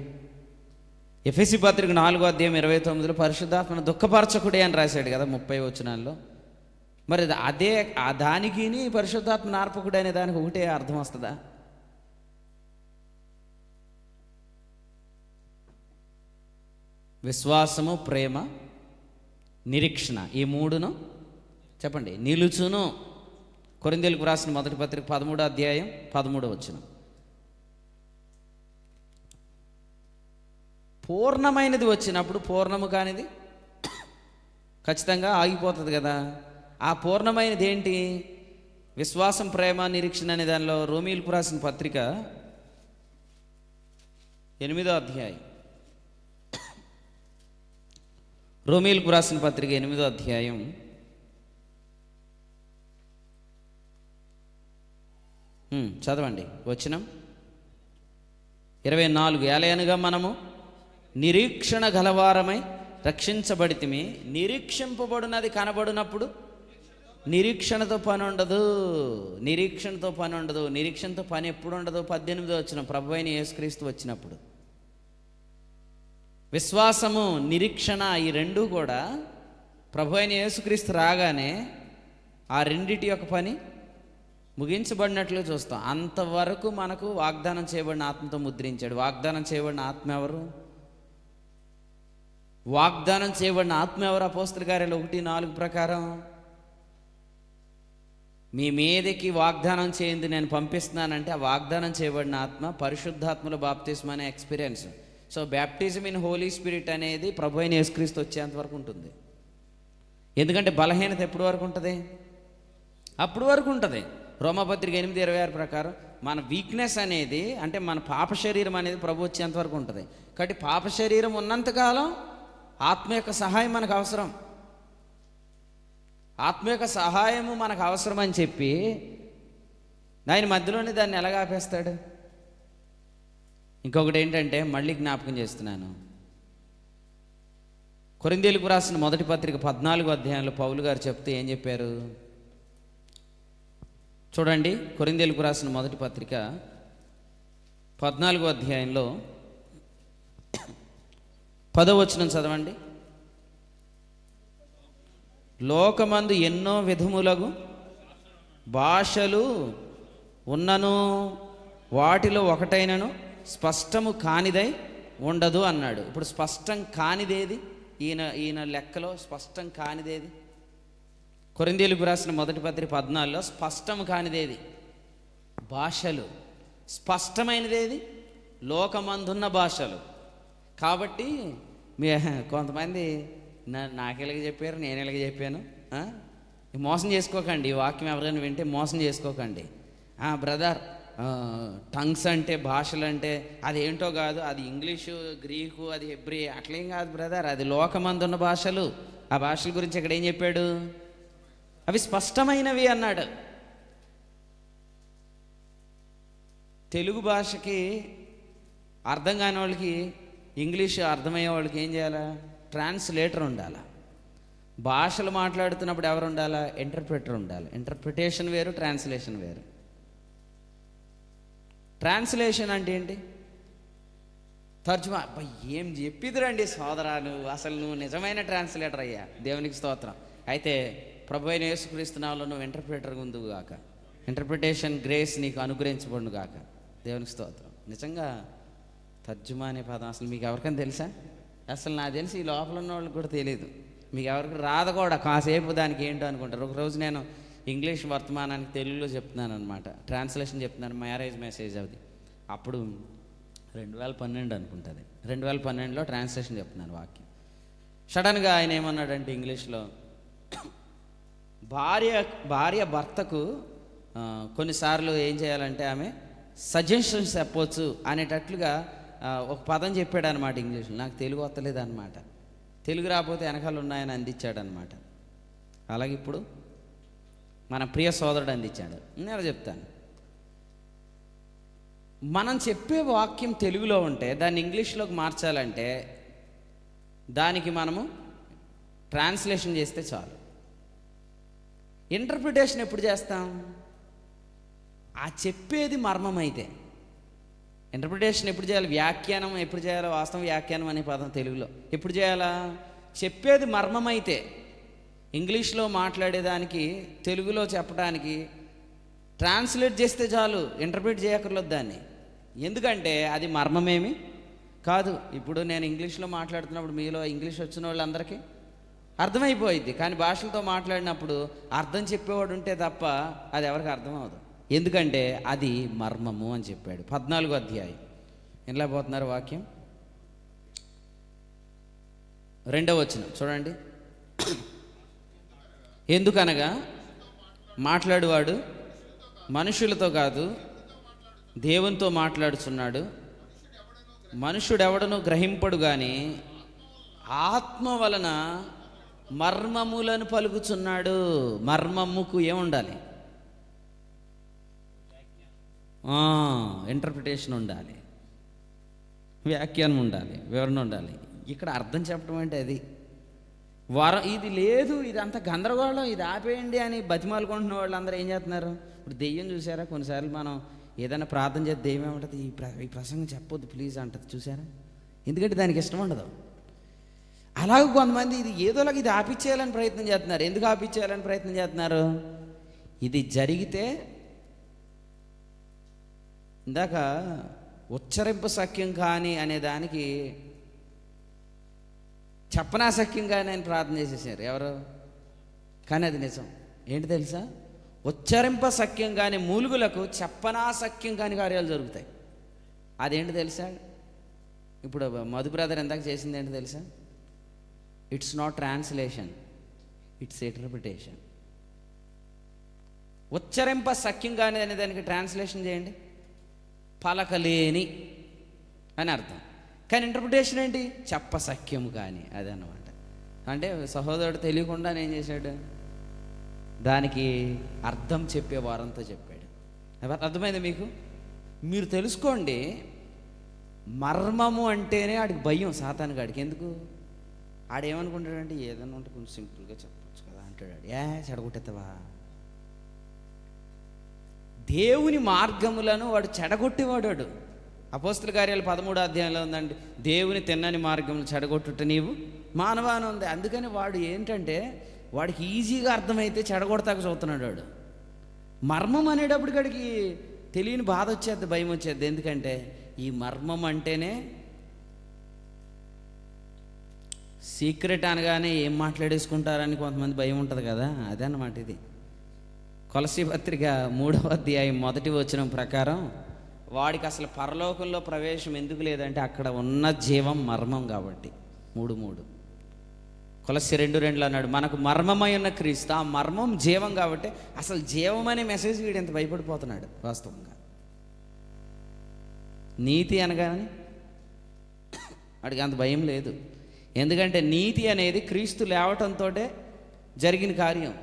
ఎఫెసీ పత్రిక 4వ అధ్యాయం 29లో పరిశుద్ధాత్మను దుఃఖపరచకుడే అని రాశాడు కదా 30 వచనాల్లో. మరి అదే ఆ దానికి పరిశుద్ధాత్మ నార్పకుడు అనే దానికి ఒకటే అర్థం వస్తుందా? విశ్వాసము, ప్రేమ, నిరీక్షణ, ఈ మూడును చెప్పండి నిలుచును. కొరింథీయులకు రాసిన మొదటి పత్రిక 13వ అధ్యాయం 13వ వచనం. పూర్ణమైనది వచ్చినప్పుడు పూర్ణము కానిది ఖచ్చితంగా ఆగిపోతుంది కదా. ఆ పూర్ణమైనది ఏంటి? విశ్వాసం, ప్రేమ, నిరీక్షణ అనే దానిలో రోమీయులకు రాసిన పత్రిక 8వ అధ్యాయం, రోమీయులకు రాసిన పత్రిక 8వ అధ్యాయం 24. ఏలయనగా మనము నిరీక్షణ గలవారమై రక్షించబడితిమి. నిరీక్షింపబడినది కనబడినప్పుడు నిరీక్షణతో పని ఉండదు. నిరీక్షణతో పని ఉండదు. నిరీక్షణతో పని ఎప్పుడు ఉండదు? 18వ వచనం, ప్రభువైన యేసుక్రీస్తు వచ్చినప్పుడు. విశ్వాసము, నిరీక్షణ ఈ రెండూ కూడా ప్రభువైన యేసుక్రీస్తు రాగానే ఆ రెండిటి యొక్క పని ముగించబడినట్లు చూస్తాం. అంతవరకు మనకు వాగ్దానం చేయబడిన ఆత్మతో ముద్రించాడు. వాగ్దానం చేయబడిన ఆత్మ ఎవరు? వాగ్దానం చేయబడిన ఆత్మ ఎవరు? అపోస్తల కార్యాలు 1:4 ప్రకారం మీ మీదకి వాగ్దానం చేయింది నేను పంపిస్తున్నానంటే ఆ వాగ్దానం చేయబడిన ఆత్మ పరిశుద్ధాత్మలో బాప్తిస్మం అనే experience. So baptism in Holy Spirit అనేది ప్రభు అయిన యేసుక్రీస్తు వచ్చేంత వరకు ఉంటుంది. ఎందుకంటే బలహీనత ఎప్పటి వరకు ఉంటుంది? అప్పుడు వరకు ఉంటుంది. రోమాపత్రిక 8:26 ప్రకారం మన వీక్నెస్ అనేది, అంటే మన పాప శరీరం అనేది ప్రభు వచ్చేంతవరకు ఉంటుంది. కాబట్టి పాప శరీరం ఉన్నంతకాలం ఆత్మ యొక్క సహాయం మనకు అవసరం. ఆత్మ యొక్క సహాయము మనకు అవసరం అని చెప్పి ఆయన మధ్యలోనే దాన్ని ఎలాగ ఆపేస్తాడు? ఇంకొకటి ఏంటంటే, మళ్ళీ జ్ఞాపకం చేస్తున్నాను, కొరింథీయులకు రాసిన మొదటి పత్రిక 14వ అధ్యాయంలో పౌలు గారు చెప్తే ఏం చెప్పారు చూడండి. కొరింథీయులకు రాసిన మొదటి పత్రిక 14వ అధ్యాయంలో 10వ వచనం చదవండి. లోకమందు ఎన్నో విధములగు భాషలు ఉన్నను, వాటిలో ఒకటైనను స్పష్టము కానిదై ఉండదు అన్నాడు. ఇప్పుడు స్పష్టం కానిదేది? ఈయన లెక్కలో స్పష్టం కానిదేది? కొరింథీయులకు రాసిన మొదటి పత్రిక 14లో స్పష్టం కానిదేది? భాషలు. స్పష్టమైనదేది? లోకమందున్న భాషలు. కాబట్టి కొంతమంది నాకు ఎలాగ చెప్పారు, నేను ఎలాగ చెప్పాను, మోసం చేసుకోకండి. ఈ వాక్యం ఎవరైనా వింటే మోసం చేసుకోకండి. బ్రదర్, టంగ్స్ అంటే, భాషలు అంటే అదేంటో కాదు, అది ఇంగ్లీషు, గ్రీకు, అది హెబ్రీ, అట్లేం కాదు బ్రదర్, అది లోకమందున్న భాషలు. ఆ భాషల గురించి ఇక్కడ ఏం చెప్పాడు? అవి స్పష్టమైనవి అన్నాడు. తెలుగు భాషకి అర్థం కాని వాళ్ళకి, ఇంగ్లీష్ అర్థమయ్యే వాళ్ళకి ఏం చేయాలా? ట్రాన్స్లేటర్ ఉండాలా. భాషలు మాట్లాడుతున్నప్పుడు ఎవరు ఉండాలా? ఇంటర్ప్రిటర్ ఉండాలి. ఇంటర్ప్రిటేషన్ వేరు, ట్రాన్స్లేషన్ వేరు. ట్రాన్స్లేషన్ అంటే ఏంటి? తర్జుమా. అబ్బా, ఏం చెప్పిదిరండి సోదరా, నువ్వు నిజమైన ట్రాన్స్లేటర్ అయ్యా, దేవునికి స్తోత్రం. అయితే ప్రభు అయిన యేసుక్రీస్తు నామములో నువ్వు ఇంటర్ప్రిటర్ ఉందువు గాక. ఇంటర్ప్రిటేషన్ గ్రేస్ నీకు అనుగ్రహించబడును గాక. దేవునికి స్తోత్రం. నిజంగా తర్జుమా అనే పదం అసలు మీకు ఎవరికైనా తెలుసా? అసలు నాకు తెలిసి ఈ లోపల ఉన్న వాళ్ళకి కూడా తెలియదు. మీకు ఎవరికి రాదు కూడా. కాసేపు దానికి ఏంటో అనుకుంటారు. ఒకరోజు నేను ఇంగ్లీష్ వర్తమానానికి తెలుగులో చెప్తున్నాను అనమాట, ట్రాన్స్లేషన్ చెప్తున్నాను, మ్యారేజ్ మెసేజ్ అది. అప్పుడు 2012 అనుకుంటుంది. 2012లో ట్రాన్స్లేషన్ చెప్తున్నాను వాక్యం. సడన్గా ఆయన ఏమన్నాడంటే ఇంగ్లీష్లో, భార్య భర్తకు కొన్నిసార్లు ఏం చేయాలంటే ఆమె సజెషన్స్ చెప్పవచ్చు అనేటట్లుగా ఒక పదం చెప్పాడు అనమాట ఇంగ్లీష్లో. నాకు తెలుగు వస్తలేదు అనమాట. తెలుగు రాకపోతే వెనకాల ఉన్నాయని అందించాడు అనమాట. అలాగే ఇప్పుడు మన ప్రియ సోదరుడు అందించాడు. నేను చెప్తాను, మనం చెప్పే వాక్యం తెలుగులో ఉంటే దాన్ని ఇంగ్లీష్లోకి మార్చాలంటే దానికి మనము ట్రాన్స్లేషన్ చేస్తే చాలు. ఇంటర్ప్రిటేషన్ ఎప్పుడు చేస్తాం? ఆ చెప్పేది మర్మం అయితే. ఇంటర్ప్రిటేషన్ ఎప్పుడు చేయాలి? వ్యాఖ్యానం ఎప్పుడు చేయాలో? వాస్తవం వ్యాఖ్యానం అనే పదం తెలుగులో ఎప్పుడు చేయాలా? చెప్పేది మర్మం అయితే. ఇంగ్లీష్లో మాట్లాడేదానికి తెలుగులో చెప్పడానికి ట్రాన్స్లేట్ చేస్తే చాలు, ఇంటర్ప్రిట్ చేయక్కర్లేదు దాన్ని. ఎందుకంటే అది మర్మమేమి కాదు. ఇప్పుడు నేను ఇంగ్లీష్లో మాట్లాడుతున్నప్పుడు మీలో ఇంగ్లీష్ వచ్చిన వాళ్ళందరికీ అర్థమైపోయింది. కానీ భాషలతో మాట్లాడినప్పుడు అర్థం చెప్పేవాడు ఉంటే తప్ప అది ఎవరికి అర్థం అవ్వదు. ఎందుకంటే అది మర్మము అని చెప్పాడు. 14వ అధ్యాయం ఎలా పోతున్నారు వాక్యం? 2వ వచనం చూడండి. ఎందుకనగా మాట్లాడువాడు మనుషులతో కాదు దేవునితో మాట్లాడుచున్నాడు. మనుషుడెవడను గ్రహింపడు గాని ఆత్మ వలన మర్మములను పలుకుచున్నాడు. మర్మముకు ఏముండాలి? ఇంటర్ప్రిటేషన్ ఉండాలి, వ్యాఖ్యానం ఉండాలి, వివరణ ఉండాలి. ఇక్కడ అర్థం చెప్పడం అంటే అది ఇది లేదు, ఇదంతా గందరగోళం, ఇది ఆపేయండి అని బతిమాలుకుంటున్న వాళ్ళందరూ ఏం చేస్తున్నారు? ఇప్పుడు దెయ్యం చూసారా? కొన్నిసార్లు మనం ఏదైనా ప్రార్థన చేస్తే దెయ్యం ఏమంటుంది? ఈ ప్రసంగం చెప్పొద్దు ప్లీజ్ అంటది. చూసారా? ఎందుకంటే దానికి ఇష్టం ఉండదు. అలాగే కొంతమంది ఇది ఏదోలాగా ఇది ఆపిచ్చేయాలని ప్రయత్నం చేస్తున్నారు. ఎందుకు ఆపిచ్చేయాలని ప్రయత్నం చేస్తున్నారు? ఇది జరిగితే ఇందాక ఉచ్చరింపు సఖ్యం కానీ అనే దానికి చెప్పనాసఖ్యం కానీ ఆయన ప్రార్థన చేసేసారు ఎవరు? కానీ అది నిజం. ఏంటి తెలుసా? ఉచ్చరింప సఖ్యం కానీ మూలుగులకు చెప్పనాసఖ్యం కాని కార్యాలు జరుగుతాయి. అదేంటి తెలుసా? ఇప్పుడు మధు బ్రదర్ ఎందాక చేసింది ఏంటి తెలుసా? It's not translation, it's interpretation. ఉచ్చరింప సఖ్యం కానీ అనే దానికి ట్రాన్స్లేషన్ చేయండి. పలకలేని అని అర్థం. కానీ ఇంటర్ప్రిటేషన్ ఏంటి? చెప్పసఖ్యము కానీ, అదన్నమాట. అంటే సహోదరుడు తెలియకుండా ఏం చేశాడు, దానికి అర్థం చెప్పే వారంతా చెప్పాడు. అర్థమైంది మీకు? మీరు తెలుసుకోండి, మర్మము అంటేనే ఆడికి భయం, సాతాను గాడికి. ఎందుకు? ఆడేమనుకుంటాడంటే ఏదైనా ఉంటే కొంచెం సింపుల్గా చెప్పొచ్చు కదా అంటాడు. చెడగొట్టేస్తావా? దేవుని మార్గములను వాడు చెడగొట్టేవాడు. అపోస్తల కార్యాలు 13వ అధ్యాయంలో ఉందండి, దేవుని తిన్నని మార్గములు చెడగొట్టుట నీవు మానవాని ఉంది. అందుకని వాడు ఏంటంటే వాడికి ఈజీగా అర్థమైతే చెడగొడతాక చూస్తున్నాడు వాడు. మర్మం అనేటప్పటికి తెలియని బాధ వచ్చేది, భయం వచ్చేది. ఎందుకంటే ఈ మర్మం అంటేనే సీక్రెట్ అనగానే ఏం మాట్లాడేసుకుంటారని కొంతమంది భయం ఉంటుంది కదా, అదే అన్నమాట ఇది. కొలసీ పత్రిక 3వ అధ్యాయం 1వ వచనం ప్రకారం వాడికి అసలు పరలోకంలో ప్రవేశం ఎందుకు లేదంటే అక్కడ ఉన్న జీవం మర్మం కాబట్టి. 3:3 కొలస్సీ 2:2 అన్నాడు, మనకు మర్మమై ఉన్న క్రీస్తు, ఆ మర్మం జీవం కాబట్టి అసలు జీవం అనే మెసేజ్ వీడు ఎంత భయపడిపోతున్నాడు వాస్తవంగా. నీతి అనగానే వాడికి అంత భయం లేదు. ఎందుకంటే నీతి అనేది క్రీస్తు లేవటంతో జరిగిన కార్యం.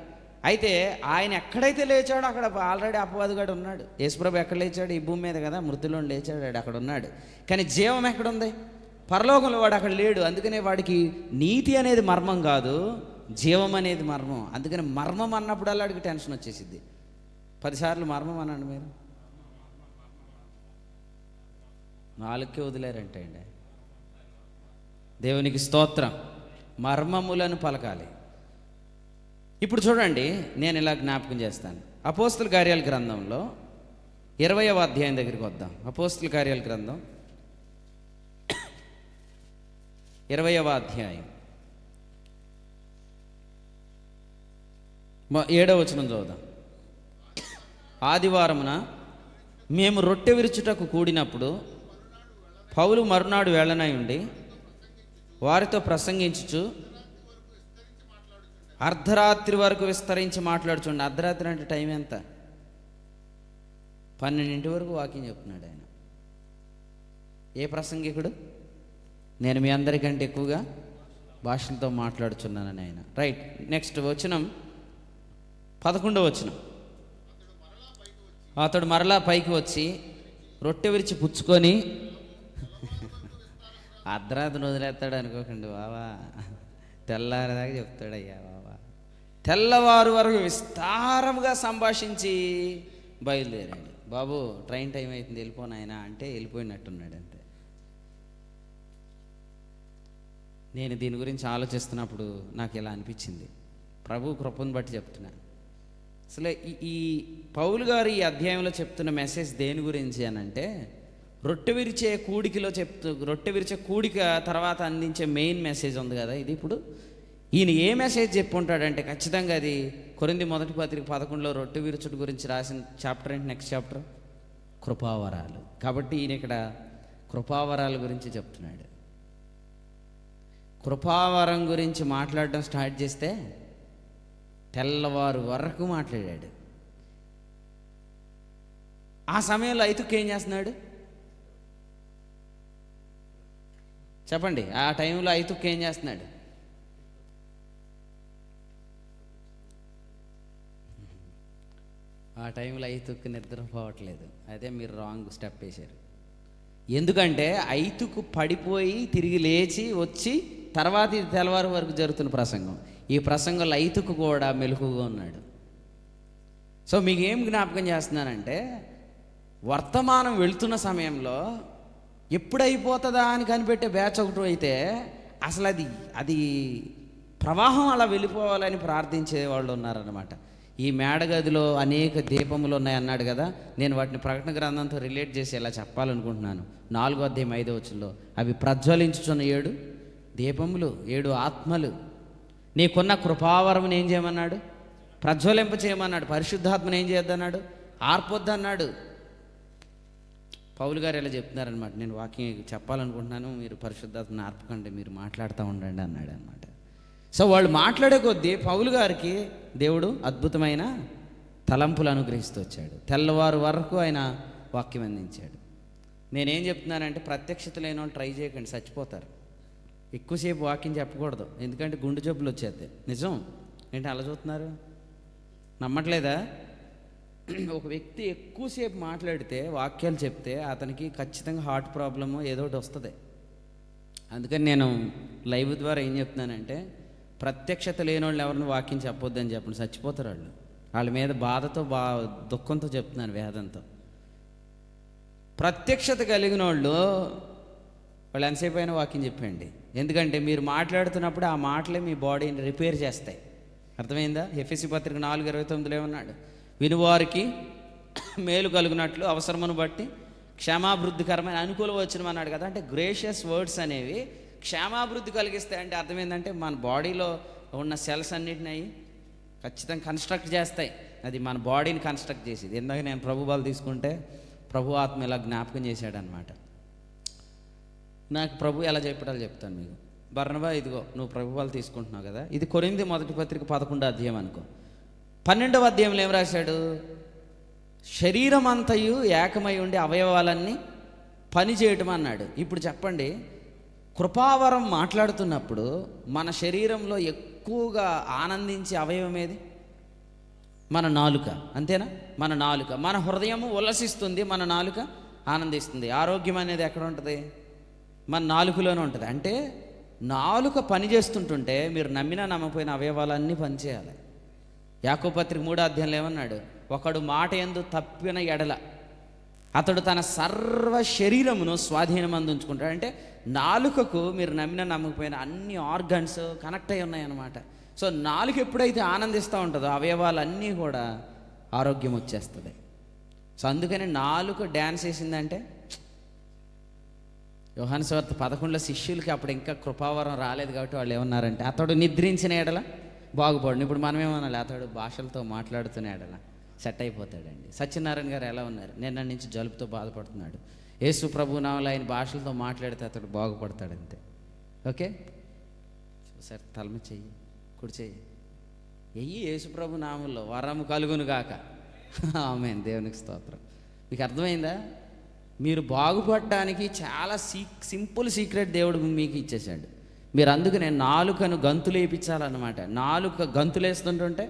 అయితే ఆయన ఎక్కడైతే లేచాడో అక్కడ ఆల్రెడీ అపవాదిగాడు ఉన్నాడు. యేసుప్రభు ఎక్కడ లేచాడు? ఈ భూమి మీద కదా, మృతుల్లో లేచాడు, అక్కడ ఉన్నాడు. కానీ జీవం ఎక్కడుంది? పరలోకంలో. వాడు అక్కడ లేడు. అందుకనే వాడికి నీతి అనేది మర్మం కాదు, జీవం అనేది మర్మం. అందుకని మర్మం అన్నప్పుడల్లా వాడికి టెన్షన్ వచ్చేసిద్ది. 10 సార్లు మర్మం అనండి మీరు. 4కే వదిలేరంటే అండి. దేవునికి స్తోత్రం. మర్మములను పలకాలి. ఇప్పుడు చూడండి, నేను ఇలా జ్ఞాపకం చేస్తాను. అపోస్తల కార్యాల గ్రంథంలో 20వ అధ్యాయం దగ్గరికి వద్దాం. అపోస్తల కార్యాల గ్రంథం 20వ అధ్యాయం 7వ వచనం చదువుదాం. ఆదివారమున మేము రొట్టె విరుచుటకు కూడినప్పుడు పౌలు మరునాడు వెళ్ళనై ఉండి వారితో ప్రసంగించుచు అర్ధరాత్రి వరకు విస్తరించి మాట్లాడుచుండి. అర్ధరాత్రి అంటే టైం ఎంత? 12 వరకు వాకింగ్ చెప్తున్నాడు ఆయన. ఏ ప్రసంగికుడు? నేను మీ అందరికంటే ఎక్కువగా భాషలతో మాట్లాడుచున్నానని ఆయన. రైట్. నెక్స్ట్ వచనం 11వ వచనం. అతడు మరలా పైకి వచ్చి రొట్టె విరిచి పుచ్చుకొని అర్ధరాత్రి వదిలేస్తాడు అనుకోకండి బాబా, తెల్లారేదాకా చెప్తాడయ్యా బాబా. తెల్లవారు వరకు విస్తారంగా సంభాషించి బయలుదేరాడు. బాబు ట్రైన్ టైం అవుతుంది వెళ్ళిపోనాయన అంటే వెళ్ళిపోయినట్టున్నాడు అంతే. నేను దీని గురించి ఆలోచిస్తున్నప్పుడు నాకు ఇలా అనిపించింది, ప్రభు కృపను బట్టి చెప్తున్నాను. అసలు ఈ పౌలు గారు ఈ అధ్యాయంలో చెప్తున్న మెసేజ్ దేని గురించి అని అంటే, రొట్టె విరిచే కూడికలో రొట్టె విరిచే కూడిక తర్వాత అందించే మెయిన్ మెసేజ్ ఉంది కదా ఇది. ఇప్పుడు ఈయన ఏ మెసేజ్ చెప్పుంటాడంటే ఖచ్చితంగా అది కొరింథీ మొదటి పత్రిక 11లో రొట్టె విరుచుట గురించి రాసిన చాప్టర్ ఏంటి? నెక్స్ట్ చాప్టర్ కృపావరాలు. కాబట్టి ఈయన ఇక్కడ కృపావరాల గురించి చెప్తున్నాడు. కృపావరం గురించి మాట్లాడడం స్టార్ట్ చేస్తే తెల్లవారు వరకు మాట్లాడాడు. ఆ సమయంలో ఐతుక్కు ఏం చేస్తున్నాడు చెప్పండి? ఆ టైంలో ఐతుక్కు ఏం చేస్తున్నాడు? ఆ టైంలో ఐతుక్కు నిద్రపోవట్లేదు. అదే మీరు రాంగ్ స్టెప్ వేశారు. ఎందుకంటే ఐతుక్కు పడిపోయి తిరిగి లేచి వచ్చి తర్వాత ఇది తెల్లవారు వరకు జరుగుతున్న ప్రసంగం. ఈ ప్రసంగంలో ఐతుక్కు కూడా మెలకుగా ఉన్నాడు. సో మీకు ఏం జ్ఞాపకం చేస్తున్నానంటే, వర్తమానం వెళుతున్న సమయంలో ఎప్పుడైపోతుందా అని కనిపెట్టే బ్యాచ్ ఒకటి అయితే అసలు అది ప్రవాహం అలా వెళ్ళిపోవాలని ప్రార్థించే వాళ్ళు ఉన్నారన్నమాట. ఈ మేడగదిలో అనేక దీపములు ఉన్నాయి అన్నాడు కదా, నేను వాటిని ప్రకటన గ్రంథంతో రిలేట్ చేసి ఇలా చెప్పాలనుకుంటున్నాను. 4వ అధ్యాయం 5వ వచనంలో అవి ప్రజ్వలించుచున్న 7 దీపములు, 7 ఆత్మలు. నీకున్న కృపావరమును ఏం చేయమన్నాడు? ప్రజ్వలింప చేయమన్నాడు. పరిశుద్ధాత్మను ఏం చేయొద్దన్నాడు? ఆర్పొద్దన్నాడు. పౌలు గారు ఇలా చెప్తున్నారనమాట, నేను వాక్యం చెప్పాలనుకుంటున్నాను, మీరు పరిశుద్ధాత్మను ఆర్పకండి, మీరు మాట్లాడుతూ ఉండండి అన్నాడు అనమాట. సో వాళ్ళు మాట్లాడే కొద్దీ పౌలు గారికి దేవుడు అద్భుతమైన తలంపులు అనుగ్రహిస్తూ వచ్చాడు. తెల్లవారు వరకు ఆయన వాక్యం అందించాడు. నేనేం చెప్తున్నానంటే ప్రత్యక్షత లేని వాళ్ళు ట్రై చేయకండి, చచ్చిపోతారు. ఎక్కువసేపు వాకింగ్ చెప్పకూడదు, ఎందుకంటే గుండె జబ్బులు వచ్చేద్ది. నిజం ఏంటి అలా చూస్తున్నారు, నమ్మట్లేదా? ఒక వ్యక్తి ఎక్కువసేపు మాట్లాడితే, వాక్యాలు చెప్తే అతనికి ఖచ్చితంగా హార్ట్ ప్రాబ్లము ఏదో ఒకటి వస్తుంది. అందుకని నేను లైవ్ ద్వారా ఏం చెప్తున్నానంటే, ప్రత్యక్షత లేని వాళ్ళు ఎవరిని వాక్యం చెప్పొద్దని చెప్పండి, చచ్చిపోతారు వాళ్ళు. వాళ్ళ మీద బాధతో దుఃఖంతో చెప్తున్నాను, వేదంతో. ప్రత్యక్షత కలిగిన వాళ్ళు ఎంతసేపు అయినా వాక్యం చెప్పండి, ఎందుకంటే మీరు మాట్లాడుతున్నప్పుడు ఆ మాటలే మీ బాడీని రిపేర్ చేస్తాయి. అర్థమైందా? ఎఫెసీ పత్రిక 4:29 ఏమన్నాడు? వినువారికి మేలు కలుగునట్లు అవసరమును బట్టి క్షేమాభివృద్ధికరమైన అనుకూలం వచ్చిన అన్నాడు కదా. అంటే గ్రేషియస్ వర్డ్స్ అనేవి క్షేమాభివృద్ధి కలిగిస్తాయి. అంటే అర్థం ఏంటంటే మన బాడీలో ఉన్న సెల్స్ అన్నిటిని ఖచ్చితంగా కన్స్ట్రక్ట్ చేస్తాయి. అది మన బాడీని కన్స్ట్రక్ట్ చేసేది. ఇందాక నేను ప్రభు బలు తీసుకుంటే ప్రభు ఆత్మ ఇలా జ్ఞాపకం చేశాడనమాట. నాకు ప్రభు ఎలా చెప్పాలో చెప్తాను మీకు. బర్నబా, ఇదిగో నువ్వు ప్రభు బలు తీసుకుంటున్నావు కదా, ఇది కొరింథీ మొదటి పత్రిక 11వ అధ్యాయం అనుకో. 12వ అధ్యాయంలో ఏం రాశాడు? శరీరం అంతయు ఏకమై ఉండి అవయవాలన్నీ పని చేయటం అన్నాడు. ఇప్పుడు చెప్పండి, కృపావరం మాట్లాడుతున్నప్పుడు మన శరీరంలో ఎక్కువగా ఆనందించే అవయవం ఏది? మన నాలుక, అంతేనా? మన నాలుక. మన హృదయము ఉల్లసిస్తుంది, మన నాలుక ఆనందిస్తుంది. ఆరోగ్యం అనేది ఎక్కడ ఉంటుంది? మన నాలుకలోనే ఉంటుంది. అంటే నాలుక పని చేస్తుంటుంటే మీరు నమ్మినా నమ్మకపోయిన అవయవాలన్నీ పనిచేయాలి. యాకోబు పత్రిక 3వ అధ్యాయంలో ఏమన్నాడు? ఒకడు మాట యందు తప్పిన ఎడల అతడు తన సర్వ శరీరమును స్వాధీనమందు ఉంచుకుంటాడు. అంటే నాలుకకు మీరు నమ్మినా నమ్మకపోయిన అన్ని ఆర్గన్స్ కనెక్ట్ అయి ఉన్నాయన్నమాట. సో నాలుక ఎప్పుడైతే ఆనందిస్తూ ఉంటుందో అవయవాలన్నీ కూడా ఆరోగ్యం వచ్చేస్తుంది. సో అందుకని నాలుక డ్యాన్స్ వేసిందంటే, యోహాను సువార్త 11లో శిష్యులకి అప్పుడు ఇంకా కృపావరం రాలేదు కాబట్టి వాళ్ళు ఏమన్నారంటే, అతడు నిద్రించిన ఎడల బాగుపడు. ఇప్పుడు మనం ఏమనాలి? అతడు భాషలతో మాట్లాడుతున్న ఎడల సెట్ అయిపోతాడండి. సత్యనారాయణ గారు ఎలా ఉన్నారు? నిన్న నుంచి జలుబుతో బాధపడుతున్నాడు. యేసు ప్రభు నామములో ఆయన భాషలతో మాట్లాడితే అతడు బాగుపడతాడు, అంతే. ఓకే, సరే తలమ చెయ్యి, కుడి చెయ్యి ఎయ్యి. యేసు ప్రభు నామములో వరము కలుగును గాక. ఆమేన్, దేవునికి స్తోత్రం. మీకు అర్థమైందా? మీరు బాగుపడటానికి చాలా సింపుల్ సీక్రెట్ దేవుడు మీకు ఇచ్చేసాడు. మీరు అందుకనే నాలుకను గంతులేపించాలన్నమాట. నాలుక గంతులేస్తుంటుంటే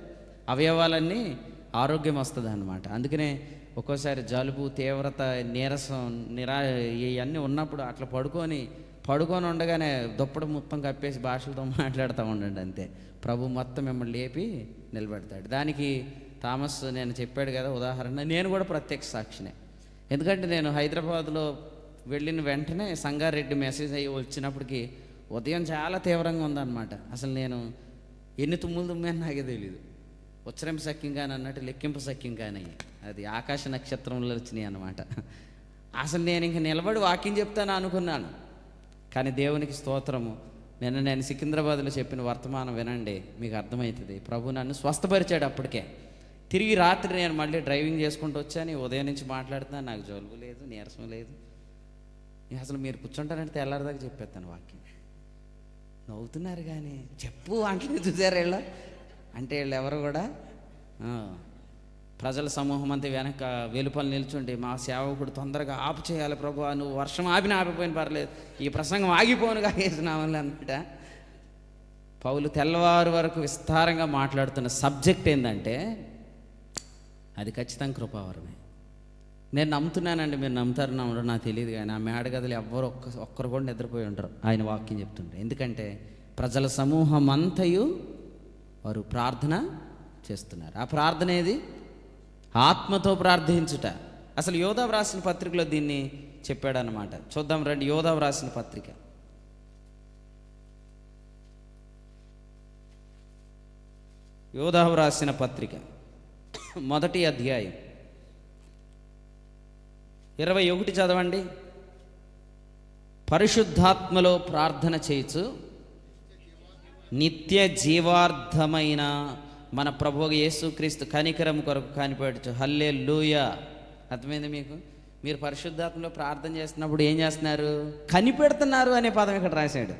అవయవాలన్నీ ఆరోగ్యం వస్తుంది అన్నమాట. అందుకనే ఒక్కోసారి జలుబు, తీవ్రత, నీరసం, ఇవన్నీ ఉన్నప్పుడు అట్లా పడుకొని ఉండగానే దుప్పటి మొత్తం కప్పేసి భాషలతో మాట్లాడుతూ ఉండండి, అంతే. ప్రభు మొత్తం మిమ్మల్ని లేపి నిలబెడతాడు. దానికి థామస్ నేను చెప్పాడు కదా ఉదాహరణ, నేను కూడా ప్రత్యక్ష సాక్షినే. ఎందుకంటే నేను హైదరాబాద్లో వెళ్ళిన వెంటనే సంగారెడ్డి మెసేజ్ అయ్యి వచ్చినప్పటికీ ఉదయం చాలా తీవ్రంగా ఉందన్నమాట. అసలు నేను ఎన్ని తుమ్ములు తుమ్మాను నాకే తెలీదు. ఉచ్చరింప సఖ్యం కానీ అన్నట్టు లెక్కింపు సఖ్యం కానీ అది ఆకాశ నక్షత్రంలో వచ్చినాయి అన్నమాట. అసలు నేను ఇంక నిలబడి వాక్యం చెప్తాను అనుకున్నాను, కానీ దేవునికి స్తోత్రము, నేను సికింద్రాబాద్లో చెప్పిన వర్తమానం వినండి, మీకు అర్థమవుతుంది. ప్రభు నన్ను స్వస్థపరిచాడు. అప్పటికే తిరిగి రాత్రి నేను మళ్ళీ డ్రైవింగ్ చేసుకుంటూ వచ్చాను. ఉదయం నుంచి మాట్లాడుతున్నాను, నాకు జలుబు లేదు, నీరసం లేదు. అసలు మీరు కూర్చుంటారంటే తెల్లారిదాకా చెప్పేస్తాను వాక్యం. నవ్వుతున్నారు కానీ చెప్పు అంటే చూసారు వీళ్ళు. అంటే వీళ్ళు ఎవరు కూడా ప్రజల సమూహం అంతా వెనక వెలుపల నిల్చుండి, మా సేవకుడు తొందరగా ఆపు చేయాలి ప్రభు, నువ్వు వర్షం ఆపిపోయిన పర్లేదు, ఈ ప్రసంగం ఆగిపోనుగా వేసినామని అన్నమాట. పౌలు తెల్లవారు వరకు విస్తారంగా మాట్లాడుతున్న సబ్జెక్ట్ ఏంటంటే అది ఖచ్చితంగా కృపావరమే. నేను నమ్ముతున్నానండి, మీరు నమ్ముతారు నమ్మరు నాకు తెలియదు, కానీ ఆ మేడగదిలో ఎవ్వరు ఒక్కరు కూడా నిద్రపోయి ఉంటారు ఆయన వాక్యం చెప్తుంటే. ఎందుకంటే ప్రజల సమూహం అంతయు వారు ప్రార్థన చేస్తున్నారు. ఆ ప్రార్థన ఏది? ఆత్మతో ప్రార్థించుట. అసలు యోధా రాసిన పత్రికలో దీన్ని చెప్పాడనమాట. చూద్దాం రండి, యోధా రాసిన పత్రిక యోధా రాసిన పత్రిక 1వ అధ్యాయం 21 చదవండి. పరిశుద్ధాత్మలో ప్రార్థన చేయొచ్చు నిత్య జీవార్థమైన మన ప్రభువు యేసుక్రీస్తు కనికరం కొరకు కనిపెట్టచ్చు. హల్లెలూయా. అర్థమైంది మీకు? మీరు పరిశుద్ధాత్మలో ప్రార్థన చేస్తున్నప్పుడు ఏం చేస్తున్నారు? కనిపెడుతున్నారు అనే పదం ఇక్కడ రాశాడు.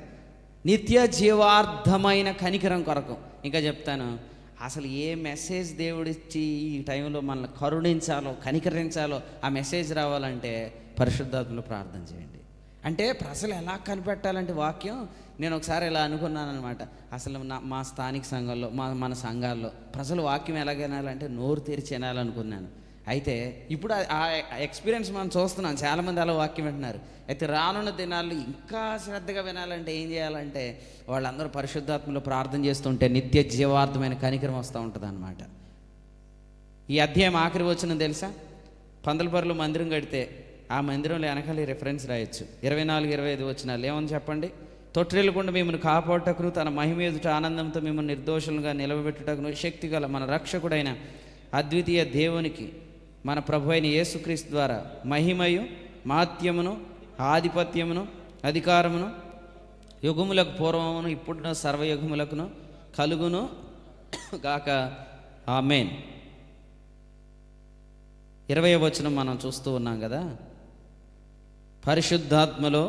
నిత్య జీవార్థమైన కనికరం కొరకు. ఇంకా చెప్తాను, అసలు ఏ మెసేజ్ దేవుడిచ్చి ఈ టైంలో మనల్ని కరుణించాలో, కనికరించాలో ఆ మెసేజ్ రావాలంటే పరిశుద్ధాత్మలో ప్రార్థన చేయండి. అంటే అసలు ఎలా కనిపెట్టాలంటే వాక్యం, నేను ఒకసారి ఇలా అనుకున్నాను అనమాట. అసలు మా స్థానిక సంఘాల్లో మన సంఘాల్లో ప్రజలు వాక్యం ఎలా వినాలంటే నోరు తెరిచి వినాలనుకున్నాను. అయితే ఇప్పుడు ఆ ఎక్స్పీరియన్స్ మనం చూస్తున్నాం, చాలామంది అలా వాక్యం వింటున్నారు. అయితే రానున్న దినాల్లో ఇంకా శ్రద్ధగా వినాలంటే ఏం చేయాలంటే వాళ్ళందరూ పరిశుద్ధాత్మలో ప్రార్థన చేస్తుంటే నిత్య జీవార్థమైన కనికరం వస్తూ ఉంటుంది అన్నమాట. ఈ అధ్యాయం ఆఖరి వచనం తెలుసా? పందలపర్రులో మందిరం కడితే ఆ మందిరంలో వెనకాల రెఫరెన్స్ రాయొచ్చు. 24-25 వచనాలు ఏమని చెప్పండి? తొట్టిల్లుకుండా మిమ్మల్ని కాపాడుటకును తన మహిమ ఎదుట ఆనందంతో మిమ్మల్ని నిర్దోషులుగా నిలవబెట్టుటకును శక్తి గల మన రక్షకుడైన అద్వితీయ దేవునికి మన ప్రభు అయిన యేసుక్రీస్తు ద్వారా మహిమయు మాత్యమును ఆధిపత్యమును అధికారమును యుగములకు పూర్వమును ఇప్పుడు సర్వయుగములకును కలుగును గాక. ఆమేన్. 20వ వచనం మనం చూస్తూ ఉన్నాం కదా, పరిశుద్ధాత్మలో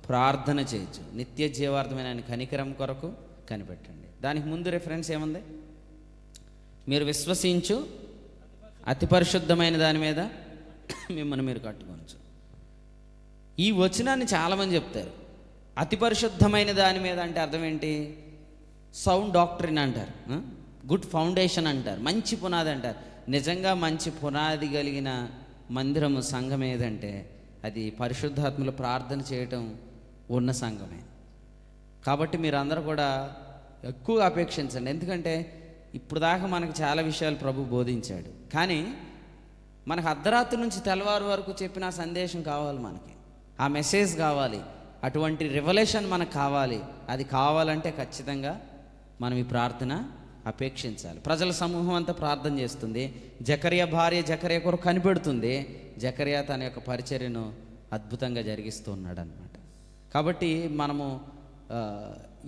ప్రార్థన చేయొచ్చు, నిత్య జీవార్థమైన ఆయన కనికరం కొరకు కనిపెట్టండి. దానికి ముందు రెఫరెన్స్ ఏముంది? మీరు విశ్వసించు అతి పరిశుద్ధమైన దాని మీద మిమ్మల్ని మీరు కట్టుకోవచ్చు. ఈ వచనాన్ని చాలామంది చెప్తారు. అతి పరిశుద్ధమైన దాని మీద అంటే అర్థం ఏంటి? సౌండ్ డాక్ట్రిన్ అంటారు, గుడ్ ఫౌండేషన్ అంటారు, మంచి పునాది అంటారు. నిజంగా మంచి పునాది కలిగిన మందిరము సంఘం ఏదంటే అది పరిశుద్ధాత్మలో ప్రార్థన చేయటం ఉన్న సంఘమే. కాబట్టి మీరందరూ కూడా ఎక్కువగా అపేక్షించండి. ఎందుకంటే ఇప్పుడు దాకా మనకు చాలా విషయాలు ప్రభు బోధించాడు, కానీ మనకు అర్ధరాత్రి నుంచి తెల్లవారు వరకు చెప్పిన సందేశం కావాలి, మనకి ఆ మెసేజ్ కావాలి, అటువంటి రివల్యూషన్ మనకు కావాలి. అది కావాలంటే ఖచ్చితంగా మనం ఈ ప్రార్థన అపేక్షించాలి. ప్రజల సమూహం అంతా ప్రార్థన చేస్తుంది. జకర్యా భార్య జకర్యా కొరకు కనిపెడుతుంది. జకర్యా తన యొక్క పరిచర్యను అద్భుతంగా జరిగిస్తూ ఉన్నాడు అన్నమాట. కాబట్టి మనము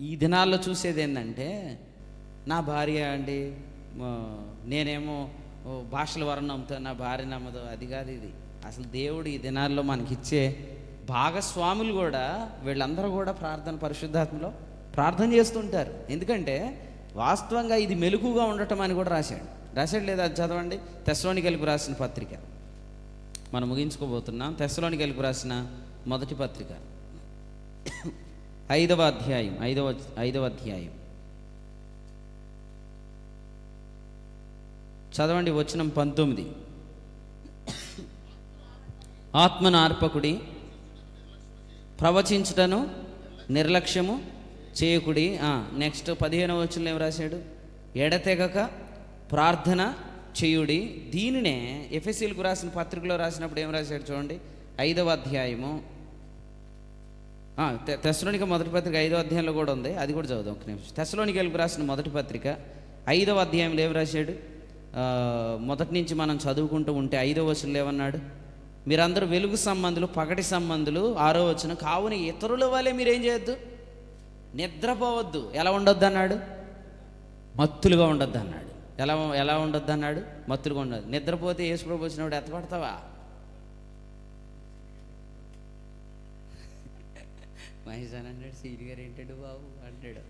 ఈ దినాల్లో చూసేది ఏంటంటే, నా భార్య అండి, నేనేమో భాషల వరం నమ్ముతాను, నా భార్య నమ్మదు, అది కాదు ఇది. అసలు దేవుడు ఈ దినాల్లో మనకిచ్చే భాగస్వాములు కూడా వీళ్ళందరూ కూడా పరిశుద్ధాత్మలో ప్రార్థన చేస్తుంటారు. ఎందుకంటే వాస్తవంగా ఇది మెలకుగా ఉండటం అని కూడా రాశాడు లేదా? అది చదవండి. తెస్సలోనికీయులకు రాసిన పత్రిక మనం ముగించుకోబోతున్నాం. తెస్సలోనికీయులకు రాసిన మొదటి పత్రిక 5వ అధ్యాయం చదవండి. వచనం 19. ఆత్మను ఆర్పకుడి, ప్రవచించుటను నిర్లక్ష్యము చేయకుడి. నెక్స్ట్ 15వ వచనంలో ఏం రాశాడు? ఎడతెగక ప్రార్థన చేయుడి. దీనినే ఎఫెసీయులకు రాసిన పత్రికలో రాసినప్పుడు ఏం రాశాడు చూడండి. 5వ అధ్యాయము, తెస్సలోనిక మొదటి పత్రిక 5వ అధ్యాయంలో కూడా ఉంది, అది కూడా చదువుదాం ఒక నిమిషం. తెస్సలోనికీయులకు రాసిన మొదటి పత్రిక 5వ అధ్యాయంలో ఏం రాశాడు? మొదటి నుంచి మనం చదువుకుంటూ ఉంటే 5వ వచనంలో ఏమన్నాడు? మీరందరూ వెలుగు సంబంధులు, పగటి సంబంధులు. 6వ వచనం, కావున ఇతరుల వల్లే మీరేం చేయొద్దు, నిద్రపోవద్దు. ఎలా ఉండొద్దు అన్నాడు? మత్తులుగా ఉండొద్దు అన్నాడు. ఎలా ఉండొద్దు అన్నాడు? మత్తులుగా ఉండదు. నిద్రపోతే యేసుప్రభు వచ్చినప్పుడు ఎత్తపడతావా? మహేష్ అని అన్నాడు, సీని గారు ఏంటాడు బాబు అంటాడు.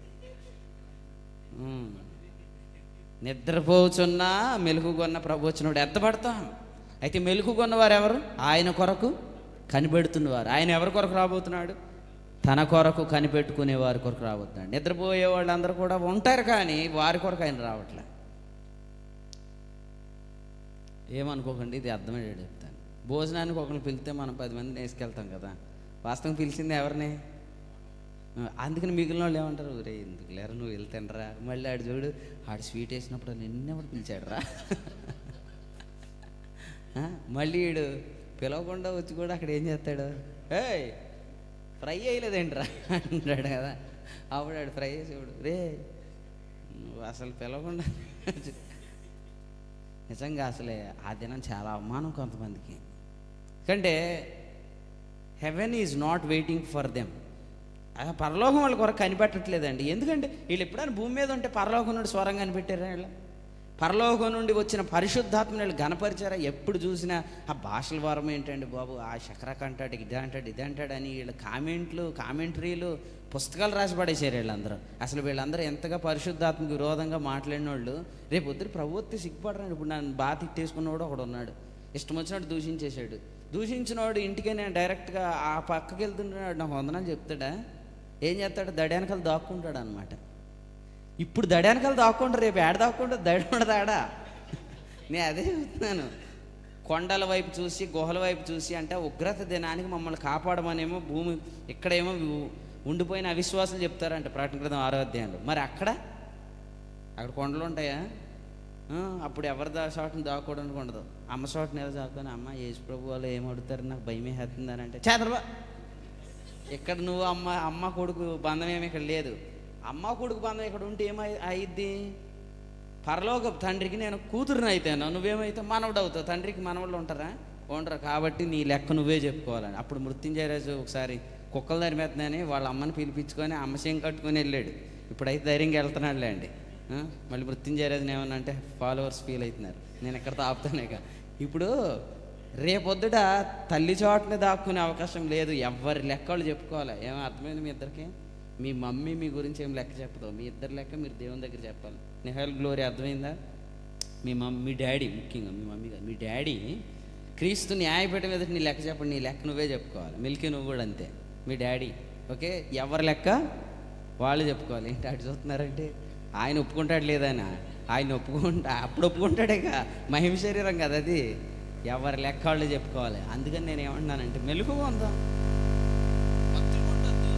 నిద్రపోచున్నా మెలుగుగొన్న ప్రభు వచ్చినప్పుడు ఎత్తపడతాం. అయితే మెలుగుగొన్నవారు ఎవరు? ఆయన కొరకు కనిపెడుతున్నవారు. ఆయన ఎవరి కొరకు రాబోతున్నాడు? తన కొరకు కనిపెట్టుకునే వారి కొరకు రాబోతున్నాడు. నిద్రపోయే వాళ్ళందరూ కూడా ఉంటారు, కానీ వారి కొరకు ఆయన రావట్లే. ఏమనుకోకండి, ఇది అర్థమయ్యేది చెప్తాను. భోజనానికి ఒకరిని పిలిస్తే మనం 10 మందిని వేసుకెళ్తాం కదా. వాస్తవం పిలిచింది ఎవరిని? అందుకని మిగిలిన వాళ్ళు ఏమంటారు, రే ఎందుకు లేరా నువ్వు వెళ్తానరా. మళ్ళీ ఆడు చూడు, ఆడు స్వీట్ వేసినప్పుడు నిన్నెవడు పిలిచాడు రా. మళ్ళీ వీడు పిలవకుండా వచ్చి కూడా అక్కడ ఏం చేస్తాడు, ఏయ్ ఫ్రై అయ్యలేదేంట్రా అంటాడు కదా. అప్పుడు ఆడు ఫ్రై చేసేవాడు, రే నువ్వు అసలు పిలవకుండా. నిజంగా అసలే ఆ దినం చాలా అవమానం కొంతమందికి. ఎందుకంటే heaven is not waiting for them. పరలోకం వాళ్ళ కొరకు కనిపెట్టట్లేదండి. ఎందుకంటే వీళ్ళు ఎప్పుడైనా భూమి మీద ఉంటే పరలోకం నుండి స్వరం కనిపెట్టారా? వీళ్ళు పరలోకం నుండి వచ్చిన పరిశుద్ధాత్మని వీళ్ళు గనపరిచారా? ఎప్పుడు చూసినా ఆ భాషల వరం ఏంటండి బాబు, ఆ శకరక అంటాడు, ఇది అంటాడు అని వీళ్ళు కామెంటరీలు పుస్తకాలు రాసి పడేసారు వీళ్ళందరూ. అసలు వీళ్ళందరూ ఎంతగా పరిశుద్ధాత్మకు విరోధంగా మాట్లాడిన వాళ్ళు రేపు పొద్దున ప్రభుత్వం సిగ్గుపడరండి. ఇప్పుడు నన్ను బాగా తిట్టేసుకున్నవాడు ఒకడు ఉన్నాడు, ఇష్టం వచ్చినట్టు దూషించేశాడు. దూషించినవాడు ఇంటికే నేను డైరెక్ట్గా ఆ పక్కకి వెళ్తుంటున్నాడు, నాకు వందనాలు చెప్తాడా? ఏం చేస్తాడు? దడానికలు దాక్కుంటాడు అనమాట. ఇప్పుడు దడానికలు దాక్కుంటారు, రేపు ఏడ దాక్కుంటారు? దడ ఉండదాడా? నేను అదే చెప్తున్నాను. కొండల వైపు చూసి, గుహల వైపు చూసి, అంటే ఉగ్రత దినానికి మమ్మల్ని కాపాడమనేమో భూమి, ఇక్కడేమో ఉండిపోయిన అవిశ్వాసాలు చెప్తారంట ప్రకటన గ్రంథం 6వ అధ్యాయంలో. మరి అక్కడ కొండలు ఉంటాయా? అప్పుడు ఎవరి చోటని దాక్కోవడానికి ఉండదు. అమ్మ చోటని ఏదో దాక్కొని, అమ్మ యేసు ప్రభు వాళ్ళు ఏం అడుగుతారు, నాకు భయమే హెత్తుందని అంటే చేతరబా. ఇక్కడ నువ్వు అమ్మ కొడుకు బంధం ఏమి ఇక్కడ లేదు. అమ్మ కొడుకు బంధం ఇక్కడ ఉంటే ఏమైద్ది? పరలోక తండ్రికి నేను కూతురుని అయితేను, నువ్వేమైతే మనవడు అవుతావు. తండ్రికి మనవళ్ళు ఉంటారా? ఉండరు. కాబట్టి నీ లెక్క నువ్వే చెప్పుకోవాలని. అప్పుడు మృత్యుంజయరాజు ఒకసారి కుక్కలు తరిమేస్తున్నాయని వాళ్ళ అమ్మని పిలిపించుకొని అమ్మ చేయం కట్టుకొని వెళ్ళాడు. ఇప్పుడైతే ధైర్యంగా వెళ్తున్నాడులే అండి. మళ్ళీ మృత్యుంజయరాజుని ఏమన్నా అంటే ఫాలోవర్స్ ఫీల్ అవుతున్నారు, నేను ఎక్కడ ఆపుతానేక. ఇప్పుడు రేపొద్దుట తల్లి చోటనే దాక్కునే అవకాశం లేదు. ఎవరి లెక్కలు చెప్పుకోవాలి. ఏమో అర్థమైంది మీ ఇద్దరికి? మీ మమ్మీ మీ గురించి ఏం లెక్క చెప్పదు, మీ ఇద్దరు లెక్క మీరు దేవుని దగ్గర చెప్పాలి. నిహాల్ గ్లోరీ అర్థమైందా? మీ డాడీ, ముఖ్యంగా మీ మమ్మీ కాదు, మీ డాడీ క్రీస్తు న్యాయపీఠం మీద నీ లెక్క చెప్పండి, నీ లెక్క నువ్వే చెప్పుకోవాలి. మిల్కీ నువ్వు కూడా అంతే, మీ డాడీ. ఓకే, ఎవరి లెక్క వాళ్ళు చెప్పుకోవాలి. ఏంటి అటు చూస్తున్నారంటే? ఆయన ఒప్పుకుంటాడు లేదని, ఆయన అప్పుడు ఒప్పుకుంటాడేక, మహిమ శరీరం కదా అది. ఎవరి లెక్క వాళ్ళు చెప్పుకోవాలి. అందుకని నేను ఏమంటున్నానంటే మెలుగుగా ఉందాం, భక్తులు ఉండొద్దు,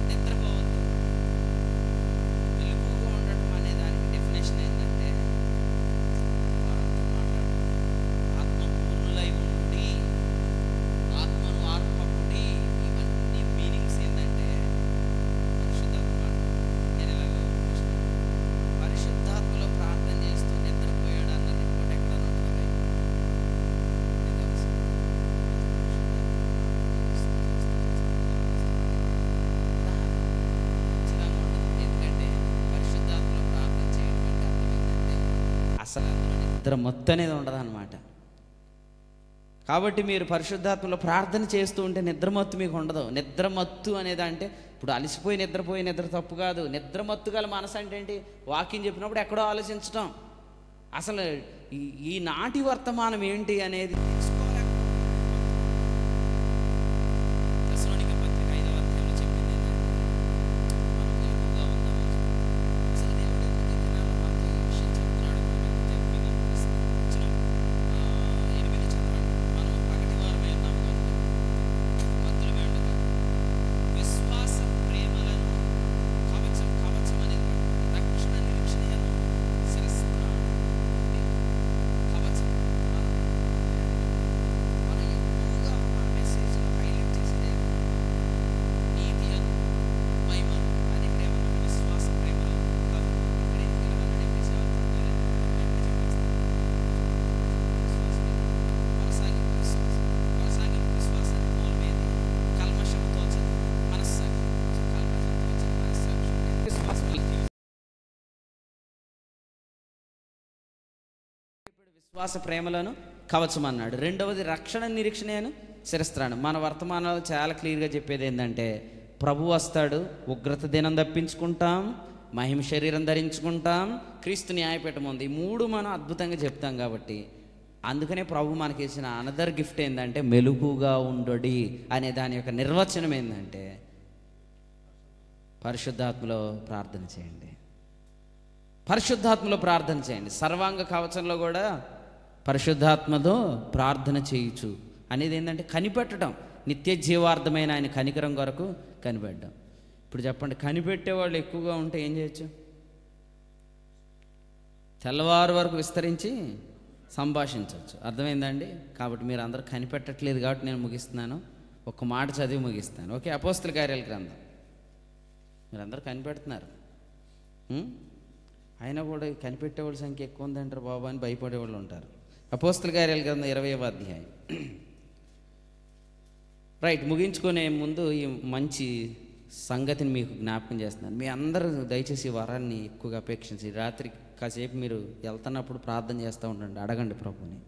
నిద్రపోవద్దు. మెలుగుగా ఉండటం అనే దానికి డెఫినేషన్ ఏంటంటే ఆత్మపూర్ణులై ఉండి, ఆత్మను ఆర్పకుడి. ఇవన్నీ మీనింగ్స్ ఏంటంటే పరిశుద్ధాత్మలో ప్రార్థన చేస్తూ నిద్రపోయాడు అన్న రిపోర్ట్ ఎక్కడ ఉంటుంది? ఎందుకంటే పరిశుద్ధాత్మలో ప్రార్థన చేయడం అంటే అర్థం ఏంటంటే అసలు నిద్ర మొత్తం అనేది ఉండదు అన్నమాట. కాబట్టి మీరు పరిశుద్ధాత్మలో ప్రార్థన చేస్తూ ఉంటే నిద్రమత్తు మీకు ఉండదు. నిద్రమత్తు అనేది అంటే ఇప్పుడు అలసిపోయి నిద్ర తప్పు కాదు. నిద్రమత్తు గల మనసు అంటే ఏంటి? వాక్యం చెప్పినప్పుడు ఎక్కడో ఆలోచించటం. అసలు ఈ నాటి వర్తమానం ఏంటి అనేది తెస్సలోనిక పత్రిక 5వ అధ్యాయంలో చెప్పింది ఏంటంటే మనం మెలకువగా ఉందాము. అసలు దేవుడు ఈ దినాల్లో మనతో ఈ విషయం చెప్తున్నాడు. మీకు అనిపిస్తుంది. 8 చదవండి. మనం పగటి వారమై ఉన్నాము కనుక మత్తులమై ఉండగా విశ్వాస ప్రేమలను కవచం అనేది రక్షణ నిరీక్షణను శిరస్త్రాణం. కవచం మనం ఎక్కువగా మన మెసేజ్లో హైలైట్ చేసేది నీతి అను మహిమను అని. ఇక్కడ ఏమన్నా విశ్వాస ప్రేమలు కాదు. ఇక్కడ ఏమన్నా కొనసాగింపు విశ్వాసానికి మూలమేది? కల్మషముతో మనస్సాక్షి. విశ్వాస ప్రేమలను కవచం అన్నాడు. రెండవది రక్షణ నిరీక్షణను శిరస్త్రాణం. మన వర్తమానాలు చాలా క్లియర్గా చెప్పేది ఏంటంటే ప్రభు వస్తాడు, ఉగ్రత దినం తప్పించుకుంటాం, మహిమ శరీరం ధరించుకుంటాం, క్రీస్తు న్యాయపీఠం ఉంది. ఈ 3 మనం అద్భుతంగా చెప్తాం. కాబట్టి అందుకనే ప్రభు మనకి ఇచ్చిన అనదర్ గిఫ్ట్ ఏంటంటే మెలుగుగా ఉండడి అనే దాని యొక్క నిర్వచనం ఏంటంటే పరిశుద్ధాత్మలో ప్రార్థన చేయండి. పరిశుద్ధాత్మలో ప్రార్థన చేయండి. సర్వాంగ కవచంలో కూడా పరిశుద్ధాత్మతో ప్రార్థన చేయొచ్చు అనేది ఏంటంటే కనిపెట్టడం. నిత్య జీవార్థమైన ఆయన కనికరం కొరకు కనిపెట్టడం. ఇప్పుడు చెప్పండి, కనిపెట్టేవాళ్ళు ఎక్కువగా ఉంటే ఏం చేయొచ్చు? తెల్లవారు వరకు విస్తరించి సంభాషించవచ్చు. అర్థమైందండి? కాబట్టి మీరు అందరూ కనిపెట్టట్లేదు కాబట్టి నేను ముగిస్తున్నాను. ఒక మాట చదివి ముగిస్తాను. ఓకే, అపోస్తల కార్యాల గ్రంథం. మీరందరూ కనిపెడుతున్నారు, అయినా కూడా కనిపెట్టేవాళ్ళ సంఖ్య ఎక్కువ ఉందంటారు బాబా అని భయపడేవాళ్ళు ఉంటారు. అపోస్తల కార్యాల గ్రంథం 20వ అధ్యాయం. రైట్, ముగించుకునే ముందు ఈ మంచి సంగతిని మీకు జ్ఞాపకం చేస్తున్నాను. మీ అందరూ దయచేసి ఈ వరాన్ని ఎక్కువగా అపేక్షించి రాత్రి కాసేపు మీరు వెళ్తున్నప్పుడు ప్రార్థన చేస్తూ ఉండండి, అడగండి ప్రభుని.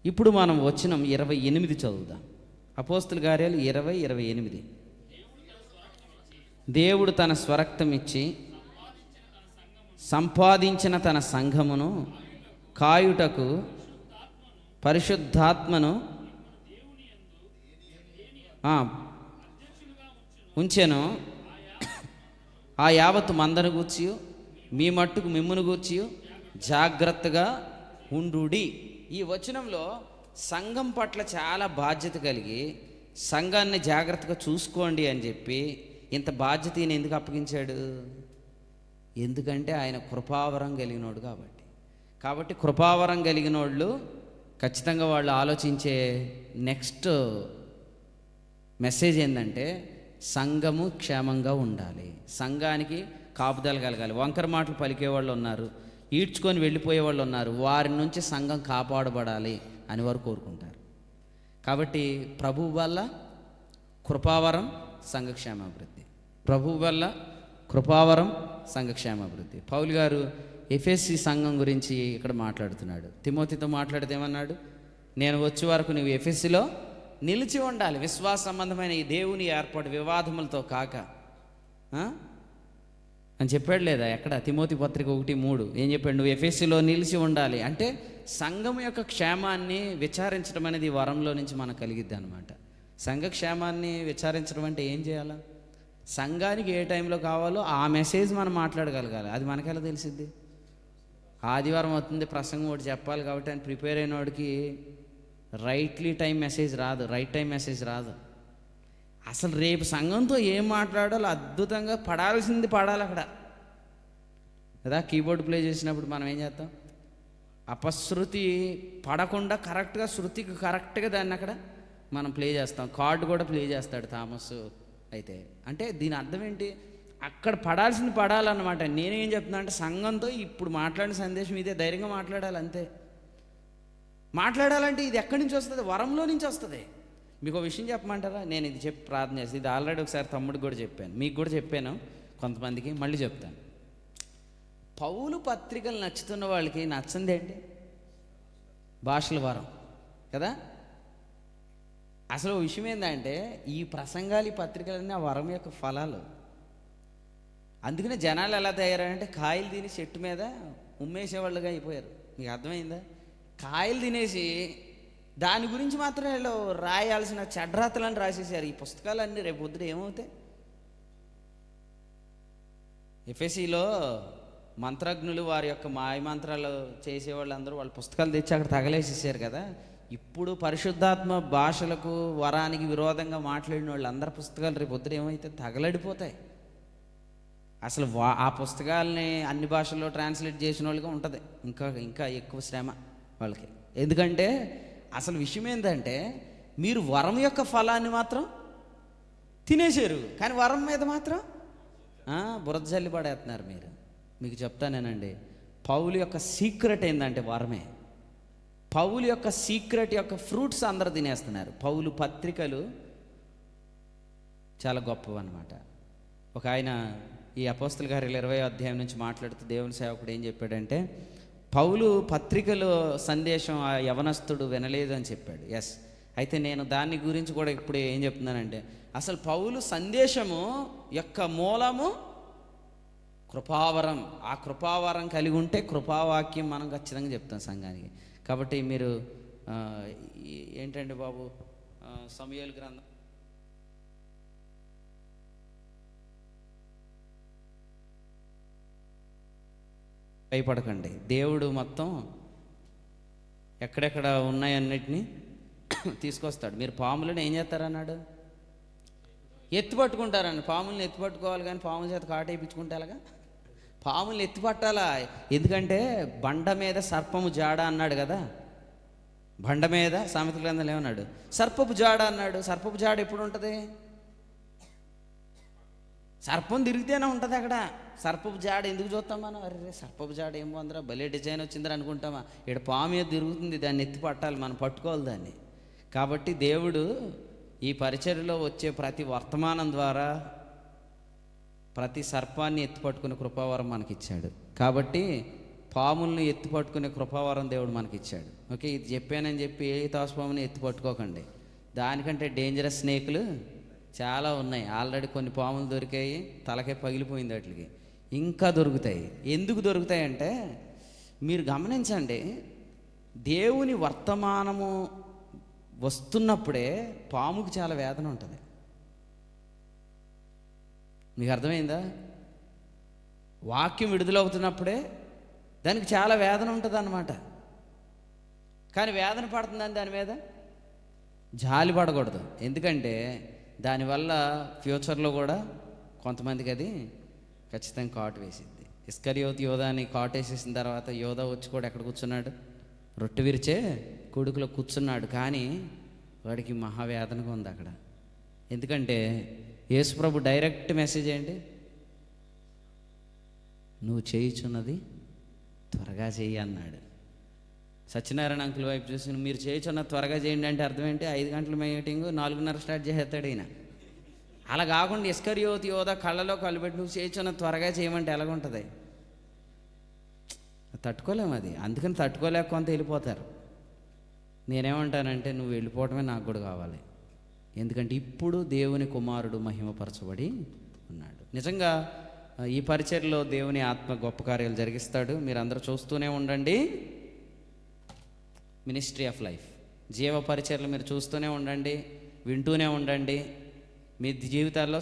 ఇప్పుడు మనం వచనం 28 చదువుదాం. అపోస్తల కార్యాలు 20:28. దేవుడు తన స్వరక్తం ఇచ్చి సంపాదించిన తన సంఘమును కాయుటకు పరిశుద్ధాత్మను ఉంచెను, ఆ యావత్తు మందను గూర్చి మీ మట్టుకు మిమ్మును గూర్చి జాగ్రత్తగా ఉండుడి. ఈ వచనంలో సంఘం పట్ల చాలా బాధ్యత కలిగి సంఘాన్ని జాగ్రత్తగా చూసుకోండి అని చెప్పి ఇంత బాధ్యత ఈయన ఎందుకు అప్పగించాడు? ఎందుకంటే ఆయన కృపావరం కలిగినోడు కాబట్టి కృపావరం కలిగిన వాళ్ళు ఖచ్చితంగా వాళ్ళు ఆలోచించే నెక్స్ట్ మెసేజ్ ఏంటంటే సంఘము క్షేమంగా ఉండాలి, సంఘానికి కాపుదల కలగాలి. వంకర మాటలు పలికేవాళ్ళు ఉన్నారు, ఈడ్చుకొని వెళ్ళిపోయే వాళ్ళు ఉన్నారు, వారి నుంచి సంఘం కాపాడబడాలి అని వారు కోరుకుంటారు. కాబట్టి ప్రభువు వల్ల కృపావరం సంఘక్షేమాభివృద్ధి, ప్రభువు వల్ల కృపావరం సంఘక్షేమాభివృద్ధి. పౌలు గారు ఎఫెసీ సంఘం గురించి ఇక్కడ మాట్లాడుతున్నాడు. తిమోతితో మాట్లాడితే ఏమన్నాడు? నేను వచ్చే వరకు నువ్వు ఎఫెసీలో నిలిచి ఉండాలి, విశ్వాస సంబంధమైన ఈ దేవుని ఏర్పాటు వివాదములతో కాక అని చెప్పాడు లేదా? ఎక్కడ? తిమోతి పత్రిక 1:3 ఏం చెప్పాడు? నువ్వు ఎఫెసీలో నిలిచి ఉండాలి అంటే సంఘం యొక్క క్షేమాన్ని విచారించడం అనేది వరంలో నుంచి మనకు కలిగిద్ది అనమాట. సంఘ క్షేమాన్ని విచారించడం అంటే ఏం చేయాలా? సంఘానికి ఏ టైంలో కావాలో ఆ మెసేజ్ మనం మాట్లాడగలగాలి. అది మనకెలా తెలిసిద్ది? ఆదివారం అవుతుంది ప్రసంగం ఒకటి చెప్పాలి కాబట్టి అని ప్రిపేర్ అయిన వాడికి రైట్ టైం మెసేజ్ రాదు. అసలు రేపు సంఘంతో ఏం మాట్లాడాలో అద్భుతంగా పడాల్సింది పడాలి అక్కడ కదా. కీబోర్డ్ ప్లే చేసినప్పుడు మనం ఏం చేస్తాం? అపశృతి పడకుండా కరెక్ట్గా శృతికి కరెక్ట్గా దాన్ని అక్కడ మనం ప్లే చేస్తాం. కార్డు కూడా ప్లే చేస్తాడు థామస్ అయితే. అంటే దీని అర్థం ఏంటి? అక్కడ పడాల్సింది పడాలన్నమాట. నేనేం చెప్తున్నా అంటే సంఘంతో ఇప్పుడు మాట్లాడిన సందేశం ఇదే, ధైర్యంగా మాట్లాడాలి అంతే. మాట్లాడాలంటే ఇది ఎక్కడి నుంచి వస్తుంది? వరంలో నుంచి వస్తుంది. మీకు ఒక విషయం చెప్పమంటారా? నేను ఇది చెప్పి ప్రార్థన చేస్తాను. ఇది ఆల్రెడీ ఒకసారి తమ్ముడికి కూడా చెప్పాను, మీకు కూడా చెప్పాను, కొంతమందికి మళ్ళీ చెప్తాను. పౌలు పత్రికలు నచ్చుతున్న వాళ్ళకి నచ్చంది ఏంటి? భాషల వరం కదా. అసలు విషయం ఏంటంటే ఈ ప్రసంగాలు ఈ పత్రికలన్నీ ఆ వరం యొక్క ఫలాలు. అందుకనే జనాలు ఎలా తయారంటే కాయలు తిని చెట్టు మీద ఉమ్మేసేవాళ్ళుగా అయిపోయారు. మీకు అర్థమైందా? కాయలు తినేసి దాని గురించి మాత్రం వీళ్ళు రాయాల్సిన చెడ్రాతలను రాసేసారు. ఈ పుస్తకాలన్నీ రేపు పొద్దున ఏమవుతాయి? ఎఫెసీలో మంత్రజ్ఞులు వారి యొక్క మాయ మంత్రాలు చేసేవాళ్ళందరూ వాళ్ళ పుస్తకాలు తెచ్చి అక్కడ తగలేసేసారు కదా. ఇప్పుడు పరిశుద్ధాత్మ భాషలకు వరానికి విరోధంగా మాట్లాడిన వాళ్ళు అందరి పుస్తకాలు రేపు పొద్దున ఏమైతే తగలడిపోతాయి. అసలు ఆ పుస్తకాలని అన్ని భాషల్లో ట్రాన్స్లేట్ చేసిన వాళ్ళకి ఉంటుంది ఇంకా ఇంకా ఎక్కువ శ్రమ వాళ్ళకి. ఎందుకంటే అసలు విషయం ఏంటంటే మీరు వరం యొక్క ఫలాన్ని మాత్రం తినేశారు, కానీ వరం మీద మాత్రం బురద జల్లి పడేస్తున్నారు మీరు. మీకు చెప్తానేనండి, పౌలు యొక్క సీక్రెట్ ఏంటంటే వరమే. పౌలు యొక్క సీక్రెట్ యొక్క ఫ్రూట్స్ అందరూ తినేస్తున్నారు. పౌలు పత్రికలు చాలా గొప్పవి అన్నమాట. ఒక ఆయన ఈ అపోస్తల కార్యాలు 20వ అధ్యాయం నుంచి మాట్లాడుతూ దేవుని సేవకుడు ఏం చెప్పాడంటే, పౌలు పత్రికలో సందేశం ఆ యవనస్తుడు వినలేదు అని చెప్పాడు. ఎస్, అయితే నేను దాని గురించి కూడా ఇప్పుడు ఏం చెప్తున్నానంటే, అసలు పౌలు సందేశము యొక్క మూలము కృపావరం. ఆ కృపావరం కలిగి ఉంటే కృపావాక్యం మనం ఖచ్చితంగా చెప్తాం సంఘానికి. కాబట్టి మీరు ఏంటంటే బాబు సమూయేలు గ్రంథం భయపడకండి, దేవుడు మొత్తం ఎక్కడెక్కడ ఉన్నాయన్నిటినీ తీసుకొస్తాడు. మీరు పాములను ఏం చేస్తారన్నాడు? ఎత్తి పట్టుకుంటారండి. పాములను ఎత్తి పట్టుకోవాలి, కానీ పాముల చేత కాటేయించుకుంటే అలాగా పాములను ఎత్తి పట్టాలా? ఎందుకంటే బండ మీద సర్పము జాడ అన్నాడు కదా. బండ మీద సామెతల గ్రంథంలో ఏమన్నాడు? సర్పపు జాడ అన్నాడు. సర్పపు జాడ ఎప్పుడు ఉంటుంది? సర్పం తిరిగితేనే ఉంటుంది అక్కడ. సర్పపు జాడ ఎందుకు చూస్తాం మనం? అరే సర్పపు జాడ ఏం పొందరా, భలే డిజైన్ వచ్చిందని అనుకుంటామా? ఇక్కడ పాము ఏదో తిరుగుతుంది, దాన్ని ఎత్తి పట్టాలి, మనం పట్టుకోవాలి దాన్ని. కాబట్టి దేవుడు ఈ పరిచర్యలో వచ్చే ప్రతి వర్తమానం ద్వారా ప్రతి సర్పాన్ని ఎత్తిపట్టుకునే కృపావరం మనకిచ్చాడు. కాబట్టి పాములను ఎత్తిపట్టుకునే కృపావరం దేవుడు మనకిచ్చాడు. ఓకే, ఇది చెప్పానని చెప్పి ఏ తాసుపాముని ఎత్తిపట్టుకోకండి. దానికంటే డేంజరస్ స్నేకులు చాలా ఉన్నాయి. ఆల్రెడీ కొన్ని పాములు దొరికాయి, తలకే పగిలిపోయింది. వాటికి ఇంకా దొరుకుతాయి. ఎందుకు దొరుకుతాయి అంటే మీరు గమనించండి, దేవుని వర్తమానము వస్తున్నప్పుడే పాముకి చాలా వేదన ఉంటుంది. మీకు అర్థమైందా? వాక్యం విడుదలవుతున్నప్పుడే దానికి చాలా వేదన ఉంటుంది అన్నమాట. కానీ వేదన పడుతుందని దాని మీద జాలి పడకూడదు. ఎందుకంటే దానివల్ల ఫ్యూచర్లో కూడా కొంతమందికి అది ఖచ్చితంగా కాటు వేసిద్ది. ఇస్కరియోతు యోధాని కాటు వేసేసిన తర్వాత యోధా వచ్చి కూడా ఎక్కడ కూర్చున్నాడు? రొట్టె విరిచే కొడుకులో కూర్చున్నాడు. కానీ వాడికి మహావేదనగా ఉంది అక్కడ. ఎందుకంటే యేసుప్రభు డైరెక్ట్ మెసేజ్ ఏంటి? నువ్వు చేయుచున్నది త్వరగా చెయ్యి అన్నాడు. సత్యనారాయణ అంకుల్ వైపు చూసి మీరు చేయుచున్నది త్వరగా చేయండి అంటే అర్థం ఏంటి? 5 గంటల మీటింగ్ 4:30 స్టార్ట్ చేసేస్తాడు ఈయన. అలా కాకుండా ఇస్కరియోతు యోధా కళ్ళలో కళ్ళు పెట్టి నువ్వు చేయుచున్నది త్వరగా చేయమంటే ఎలాగుంటుంది? తట్టుకోలేము అది. అందుకని తట్టుకోలేక కొంత వెళ్ళిపోతారు. నేనేమంటానంటే నువ్వు వెళ్ళిపోవటమే నాకు కూడా కావాలి. ఎందుకంటే ఇప్పుడు దేవుని కుమారుడు మహిమపరచబడి ఉన్నాడు. నిజంగా ఈ పరిచర్లో దేవుని ఆత్మ గొప్ప కార్యాలు జరిగిస్తాడు. మీరు అందరూ చూస్తూనే ఉండండి. మినిస్ట్రీ ఆఫ్ లైఫ్ జీవ పరిచర్లు మీరు చూస్తూనే ఉండండి, వింటూనే ఉండండి. మీ జీవితాల్లో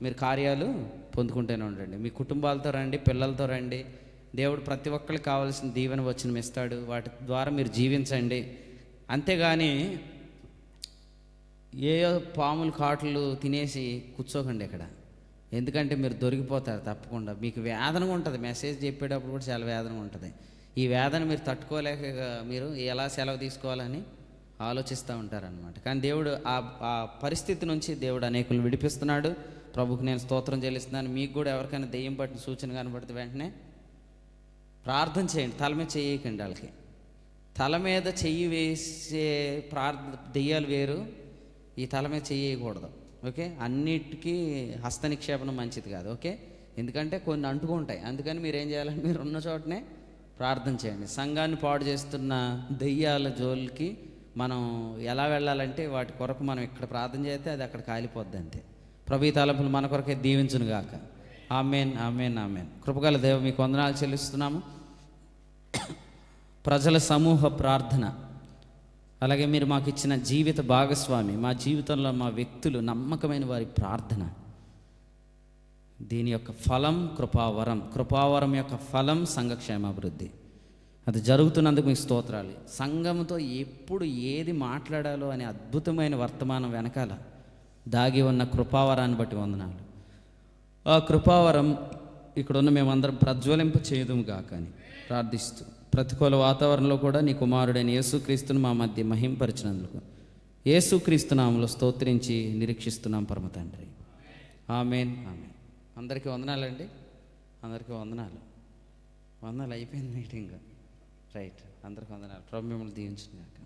మీరు కార్యాలు పొందుకుంటూనే ఉండండి. మీ కుటుంబాలతో రండి, పిల్లలతో రండి. దేవుడు ప్రతి ఒక్కరికి కావాల్సిన దీవెన వచనం ఇస్తాడు. వాటి ద్వారా మీరు జీవించండి. అంతేగాని ఏ పాములు కాట్లు తినేసి కూర్చోకండి ఇక్కడ. ఎందుకంటే మీరు దొరికిపోతారు తప్పకుండా. మీకు వేదనగా ఉంటుంది. మెసేజ్ చెప్పేటప్పుడు కూడా చాలా వేదనగా ఉంటుంది. ఈ వేదన మీరు తట్టుకోలేక మీరు ఎలా సెలవు తీసుకోవాలని ఆలోచిస్తూ ఉంటారనమాట. కానీ దేవుడు ఆ పరిస్థితి నుంచి దేవుడు అనేకులను విడిపిస్తున్నాడు. ప్రభుకు నేను స్తోత్రం చెల్లిస్తున్నాను. మీకు కూడా ఎవరికైనా దెయ్యం పట్టిన సూచన కనబడితే వెంటనే ప్రార్థన చేయండి. తల మీద చెయ్యకండి. వాళ్ళకి తల మీద చెయ్యి వేసే దెయ్యాలు వేరు, ఈ తల మీద చెయ్యకూడదు. ఓకే, అన్నిటికీ హస్త నిక్షేపణ మంచిది కాదు. ఓకే, ఎందుకంటే కొన్ని అంటుకుంటాయి. అందుకని మీరు ఏం చేయాలంటే మీరు ఉన్న చోటనే ప్రార్థన చేయండి. సంఘాన్ని పాడు చేస్తున్న దెయ్యాల జోలికి మనం ఎలా వెళ్ళాలంటే వాటి కొరకు మనం ఇక్కడ ప్రార్థన చేస్తే అది అక్కడ కాలిపోద్ది అంతే. ప్రభు ఈ తలంపులు మన కొరకే దీవించును గాక. ఆమేన్, ఆమేన్, ఆమేన్. కృపగల దేవ మీకు వందనాలు చెల్లిస్తున్నాము. ప్రజల సమూహ ప్రార్థన, అలాగే మీరు మాకు ఇచ్చిన జీవిత భాగస్వామి, మా జీవితంలో మా వ్యక్తులు, నమ్మకమైన వారి ప్రార్థన, దీని యొక్క ఫలం కృపావరం. కృపావరం యొక్క ఫలం సంఘక్షేమాభివృద్ధి. అది జరుగుతున్నందుకు మీకు స్తోత్రాలు. సంఘంతో ఎప్పుడు ఏది మాట్లాడాలో అనే అద్భుతమైన వర్తమానం వెనకాల దాగి ఉన్న కృపావరాన్ని బట్టి వందనాలు. ఆ కృపావరం ఇక్కడున్న మేమందరం ప్రజ్వలింప చేయదుము గాక అని ప్రార్థిస్తూ, ప్రతికూల వాతావరణంలో కూడా నీ కుమారుడైన యేసుక్రీస్తును మా మధ్య మహింపరిచినందుకు యేసుక్రీస్తు నామములో స్తోత్రించి నిరీక్షిస్తున్నాం పరమ తండ్రి. ఆమేన్, ఆమేన్. అందరికీ వందనాలండి. అందరికీ వందనాలు. వందనాలు అయిపోయింది మీటింగ్. రైట్, అందరికీ వందనాలు. ప్రభు మిమ్మల్ని దీవించును గాక.